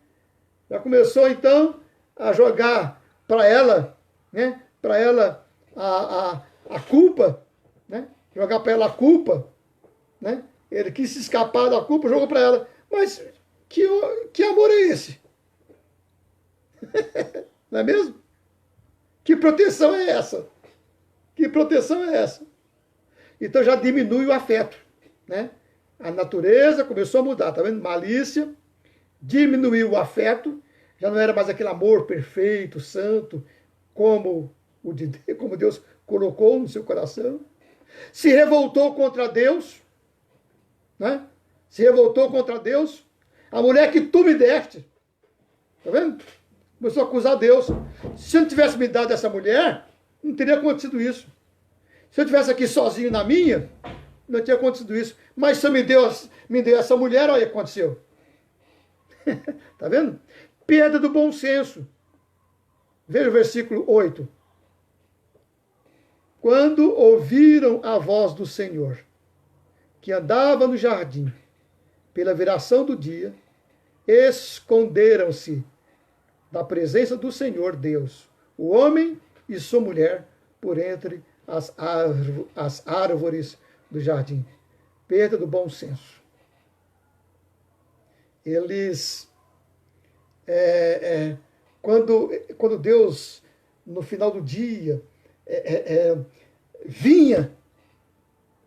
Já começou então a jogar para ela, né? Para ela a culpa, né? Jogar para ela a culpa, né? Ele quis se escapar da culpa, jogou para ela. Mas Que amor é esse? Não é mesmo? Que proteção é essa? Que proteção é essa? Então já diminui o afeto, né? A natureza começou a mudar, tá vendo? Malícia, diminuiu o afeto, já não era mais aquele amor perfeito, santo, como como Deus colocou no seu coração. Se revoltou contra Deus, né? Se revoltou contra Deus. A mulher que tu me deste, tá vendo? Começou a acusar Deus. Se eu não tivesse me dado essa mulher, não teria acontecido isso. Se eu estivesse aqui sozinho na minha, não tinha acontecido isso. Mas se eu me deu essa mulher, olha o que aconteceu. Tá vendo? Perda do bom senso. Veja o versículo 8. Quando ouviram a voz do Senhor, que andava no jardim, pela viração do dia, esconderam-se da presença do Senhor Deus, o homem e sua mulher, por entre as árvores do jardim. Perda do bom senso. Eles, quando Deus, no final do dia, vinha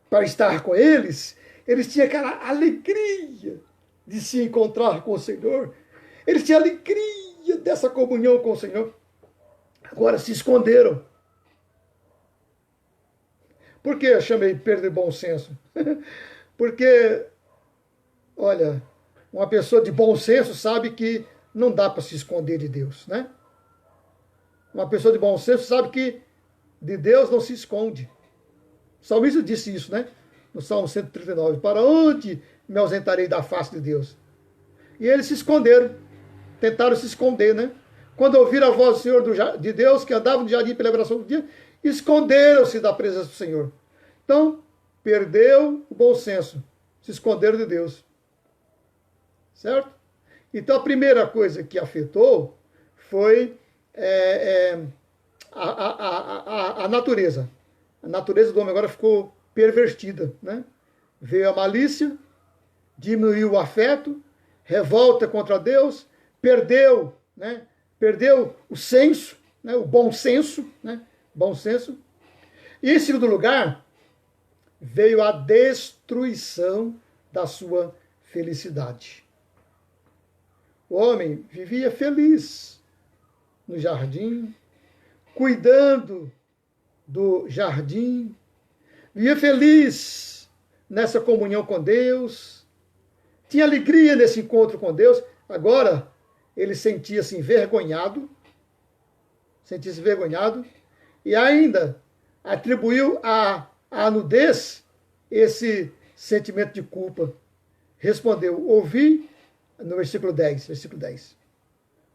para estar com eles, eles tinham aquela alegria de se encontrar com o Senhor. Eles tinham alegria dessa comunhão com o Senhor. Agora se esconderam. Por que eu chamei perda de bom senso? Porque, olha, uma pessoa de bom senso sabe que não dá para se esconder de Deus, né? Uma pessoa de bom senso sabe que de Deus não se esconde. O salmista disse isso, né? No Salmo 139. Para onde me ausentarei da face de Deus? E eles se esconderam. Tentaram se esconder, né? Quando ouviram a voz do Senhor de Deus, que andava no jardim pela viração do dia, esconderam-se da presença do Senhor. Então, perdeu o bom senso. Se esconderam de Deus. Certo? Então, a primeira coisa que afetou foi a natureza. A natureza do homem agora ficou pervertida, né? Veio a malícia, diminuiu o afeto, revolta contra Deus, perdeu, né? Perdeu o senso, né? O bom senso, né? Bom senso. E em segundo lugar, veio a destruição da sua felicidade. O homem vivia feliz no jardim, cuidando do jardim, vivia feliz nessa comunhão com Deus, tinha alegria nesse encontro com Deus. Agora ele sentia-se envergonhado, e ainda atribuiu à nudez esse sentimento de culpa. Respondeu, ouvi, no versículo 10,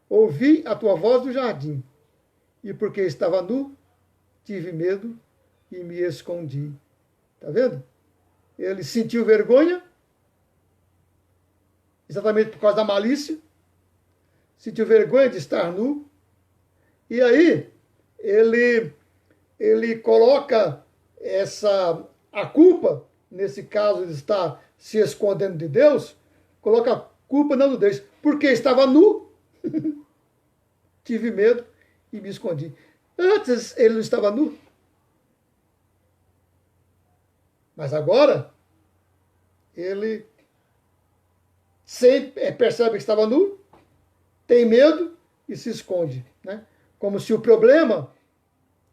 ouvi a tua voz do jardim, e porque estava nu, tive medo e me escondi. Está vendo? Ele sentiu vergonha, exatamente por causa da malícia, sentiu vergonha de estar nu, e aí ele coloca a culpa, nesse caso de estar se escondendo de Deus, coloca a culpa na nudez, porque estava nu, tive medo e me escondi. Antes ele não estava nu, mas agora ele percebe que estava nu, tem medo e se esconde, né? Como se o problema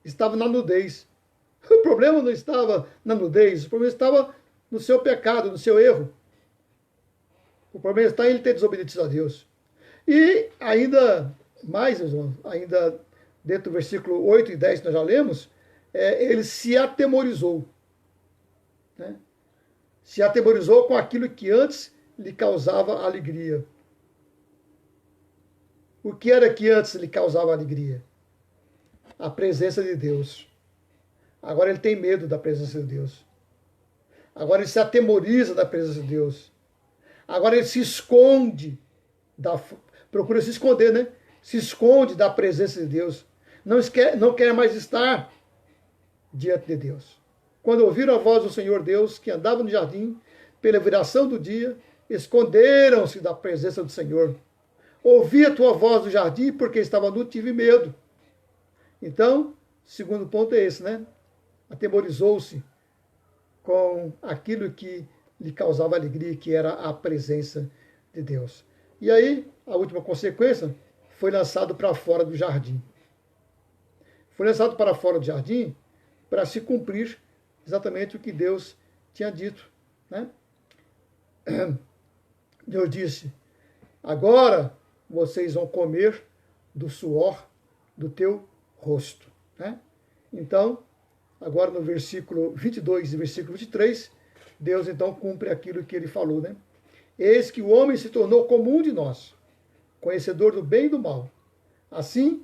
estava na nudez. O problema não estava na nudez, o problema estava no seu pecado, no seu erro. O problema está em ele ter desobedecido a Deus. E ainda mais, irmãos, ainda dentro do versículo 8 e 10 que nós já lemos, ele se atemorizou. Né? Se atemorizou com aquilo que antes lhe causava alegria. O que era que antes lhe causava alegria? A presença de Deus. Agora ele tem medo da presença de Deus. Agora ele se atemoriza da presença de Deus. Agora ele se esconde, procura se esconder, né? Se esconde da presença de Deus. Não quer mais estar diante de Deus. Quando ouviram a voz do Senhor Deus, que andava no jardim, pela viração do dia, esconderam-se da presença do Senhor. Ouvi a tua voz do jardim, porque estava nu, tive medo. Então, o segundo ponto é esse, né? Atemorizou-se com aquilo que lhe causava alegria, que era a presença de Deus. E aí, a última consequência, foi lançado para fora do jardim. Foi lançado para fora do jardim para se cumprir exatamente o que Deus tinha dito, né? Deus disse: agora vocês vão comer do suor do teu rosto, né? Então, agora no versículo 22 e versículo 23, Deus então cumpre aquilo que ele falou, né? Eis que o homem se tornou como um de nós, conhecedor do bem e do mal. Assim,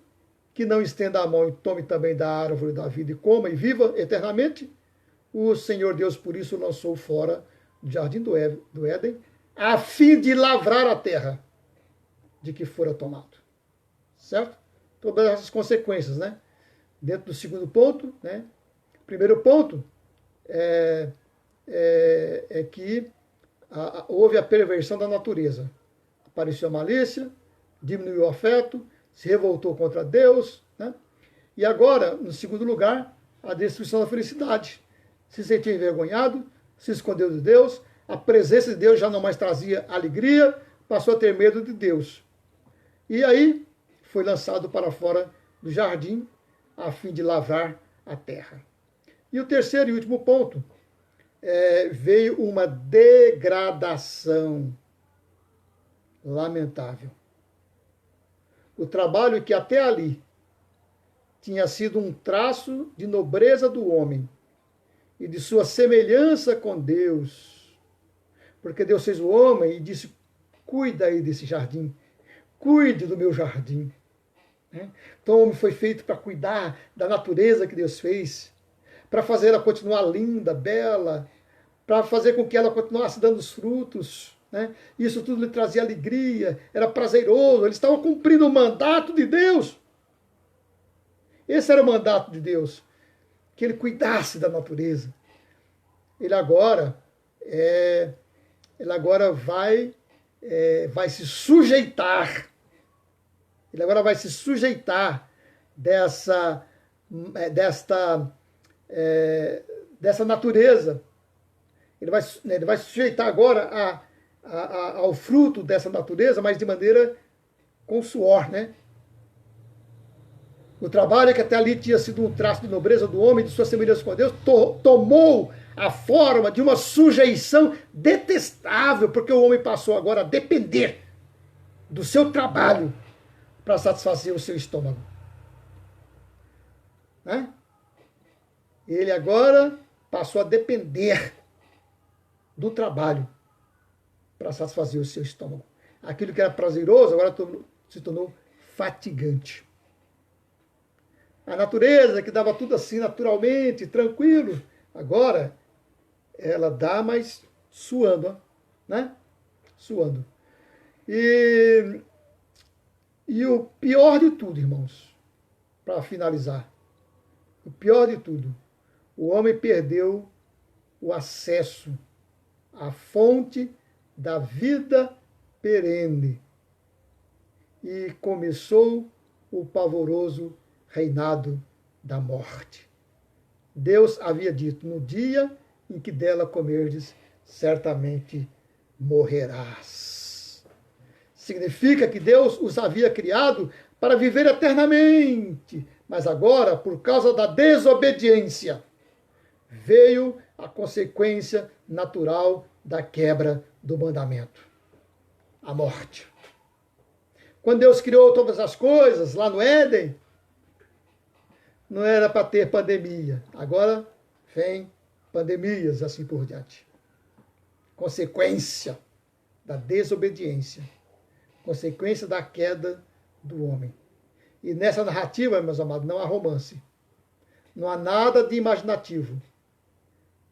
que não estenda a mão e tome também da árvore da vida e coma e viva eternamente, o Senhor Deus por isso o lançou fora do jardim do Éden, a fim de lavrar a terra de que fora tomado. Certo? Todas essas consequências, né? Dentro do segundo ponto, né? Primeiro ponto é que houve a perversão da natureza. Apareceu a malícia, diminuiu o afeto, se revoltou contra Deus, né? E agora, no segundo lugar, a destruição da felicidade. Se sentiu envergonhado, se escondeu de Deus, a presença de Deus já não mais trazia alegria, passou a ter medo de Deus. E aí foi lançado para fora do jardim, a fim de lavrar a terra. E o terceiro e último ponto, veio uma degradação lamentável. O trabalho que até ali tinha sido um traço de nobreza do homem e de sua semelhança com Deus, porque Deus fez o homem e disse: cuida aí desse jardim, cuide do meu jardim. Então o homem foi feito para cuidar da natureza que Deus fez, para fazer ela continuar linda, bela, para fazer com que ela continuasse dando os frutos. Né? Isso tudo lhe trazia alegria, era prazeroso, eles estavam cumprindo o mandato de Deus. Esse era o mandato de Deus, que ele cuidasse da natureza. Ele agora vai se sujeitar. Ele agora vai se sujeitar dessa natureza. Ele vai se sujeitar agora ao fruto dessa natureza, mas de maneira com suor, né? O trabalho que até ali tinha sido um traço de nobreza do homem, de sua semelhança com Deus, tomou a forma de uma sujeição detestável, porque o homem passou agora a depender do seu trabalho para satisfazer o seu estômago. Né? Ele agora passou a depender do trabalho para satisfazer o seu estômago. Aquilo que era prazeroso agora se tornou fatigante. A natureza, que dava tudo assim naturalmente, tranquilo, agora ela dá, mas suando, né? Suando. E o pior de tudo, irmãos, para finalizar, o pior de tudo, o homem perdeu o acesso à fonte da vida perene e começou o pavoroso reinado da morte. Deus havia dito: no dia em que dela comerdes, certamente morrerás. Significa que Deus os havia criado para viver eternamente, mas agora, por causa da desobediência, veio a consequência natural da quebra do mandamento: a morte. Quando Deus criou todas as coisas lá no Éden, não era para ter pandemia. Agora vem pandemias, assim por diante. Consequência da desobediência. Consequência da queda do homem. E nessa narrativa, meus amados, não há romance. Não há nada de imaginativo.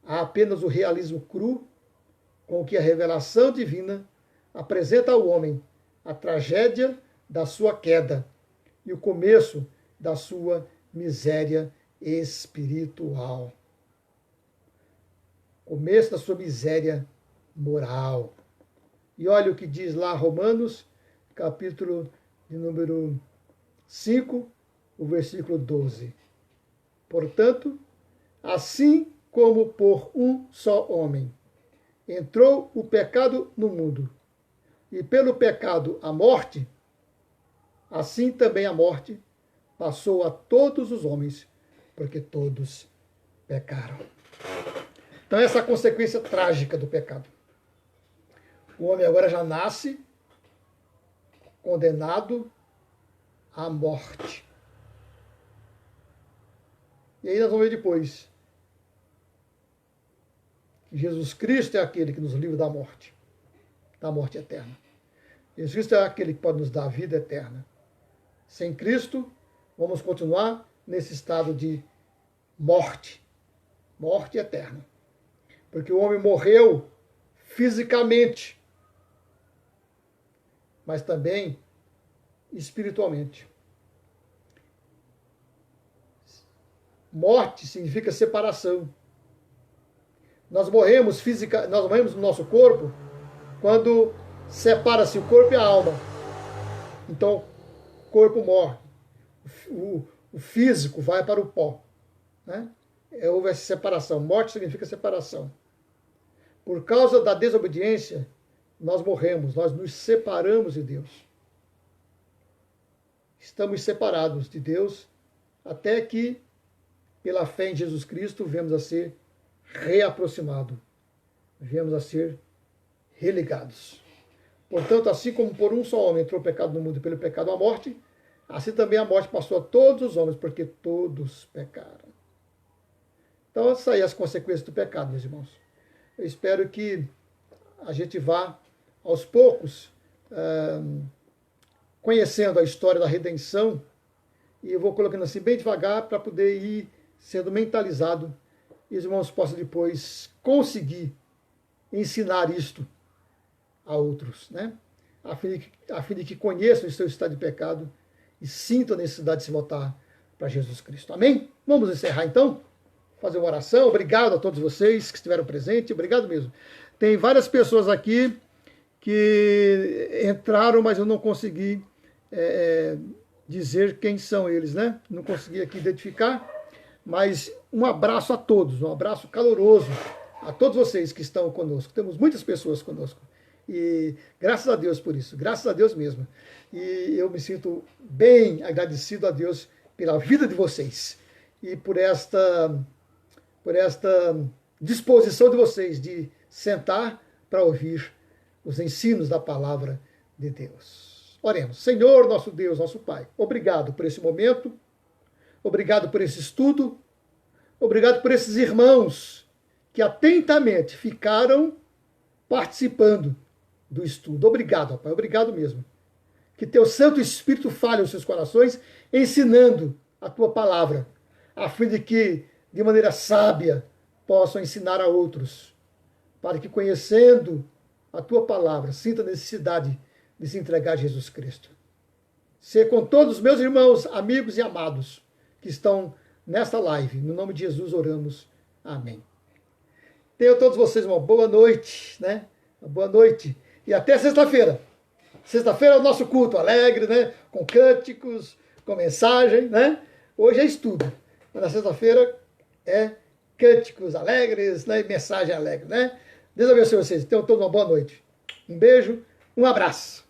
Há apenas o realismo cru com que a revelação divina apresenta ao homem a tragédia da sua queda e o começo da sua miséria espiritual. Começo da sua miséria moral. E olha o que diz lá Romanos, capítulo de número 5, o versículo 12. Portanto, assim como por um só homem entrou o pecado no mundo, e pelo pecado a morte, assim também a morte passou a todos os homens, porque todos pecaram. Então, essa é a consequência trágica do pecado. O homem agora já nasce condenado à morte. E aí nós vamos ver depois que Jesus Cristo é aquele que nos livra da morte eterna. Jesus Cristo é aquele que pode nos dar a vida eterna. Sem Cristo, vamos continuar nesse estado de morte eterna. Porque o homem morreu fisicamente, mas também espiritualmente. Morte significa separação. Nós morremos no nosso corpo quando separa-se o corpo e a alma. Então, o corpo morre. O físico vai para o pó. Né? Houve essa separação. Morte significa separação. Por causa da desobediência, nós morremos, nós nos separamos de Deus. Estamos separados de Deus até que, pela fé em Jesus Cristo, viemos a ser reaproximados, viemos a ser religados. Portanto, assim como por um só homem entrou o pecado no mundo e pelo pecado a morte, assim também a morte passou a todos os homens, porque todos pecaram. Então, essas aí as consequências do pecado, meus irmãos. Eu espero que a gente vá, aos poucos, conhecendo a história da redenção, e eu vou colocando assim bem devagar para poder ir sendo mentalizado, e os irmãos possam depois conseguir ensinar isto a outros, né? A fim de que conheçam o seu estado de pecado e sintam a necessidade de se voltar para Jesus Cristo. Amém? Vamos encerrar então? Fazer uma oração. Obrigado a todos vocês que estiveram presentes. Obrigado mesmo. Tem várias pessoas aqui que entraram, mas eu não consegui dizer quem são eles, né? Não consegui aqui identificar. Mas um abraço a todos, um abraço caloroso a todos vocês que estão conosco. Temos muitas pessoas conosco. E graças a Deus por isso, graças a Deus mesmo. E eu me sinto bem agradecido a Deus pela vida de vocês e por esta disposição de vocês de sentar para ouvir os ensinos da palavra de Deus. Oremos. Senhor, nosso Deus, nosso Pai, obrigado por esse momento, obrigado por esse estudo, obrigado por esses irmãos que atentamente ficaram participando do estudo. Obrigado, Pai, obrigado mesmo. Que teu Santo Espírito fale aos seus corações, ensinando a tua palavra, a fim de que, de maneira sábia, possam ensinar a outros, para que, conhecendo a tua palavra, sinta a necessidade de se entregar a Jesus Cristo. Ser com todos os meus irmãos, amigos e amados que estão nesta live. No nome de Jesus oramos. Amém. Tenham todos vocês uma boa noite, né? Uma boa noite. E até sexta-feira. Sexta-feira é o nosso culto alegre, né? Com cânticos, com mensagem, né? Hoje é estudo. Mas na sexta-feira é cânticos alegres, né? E mensagem alegre, né? Deus abençoe vocês. Tenham todos uma boa noite. Um beijo, um abraço.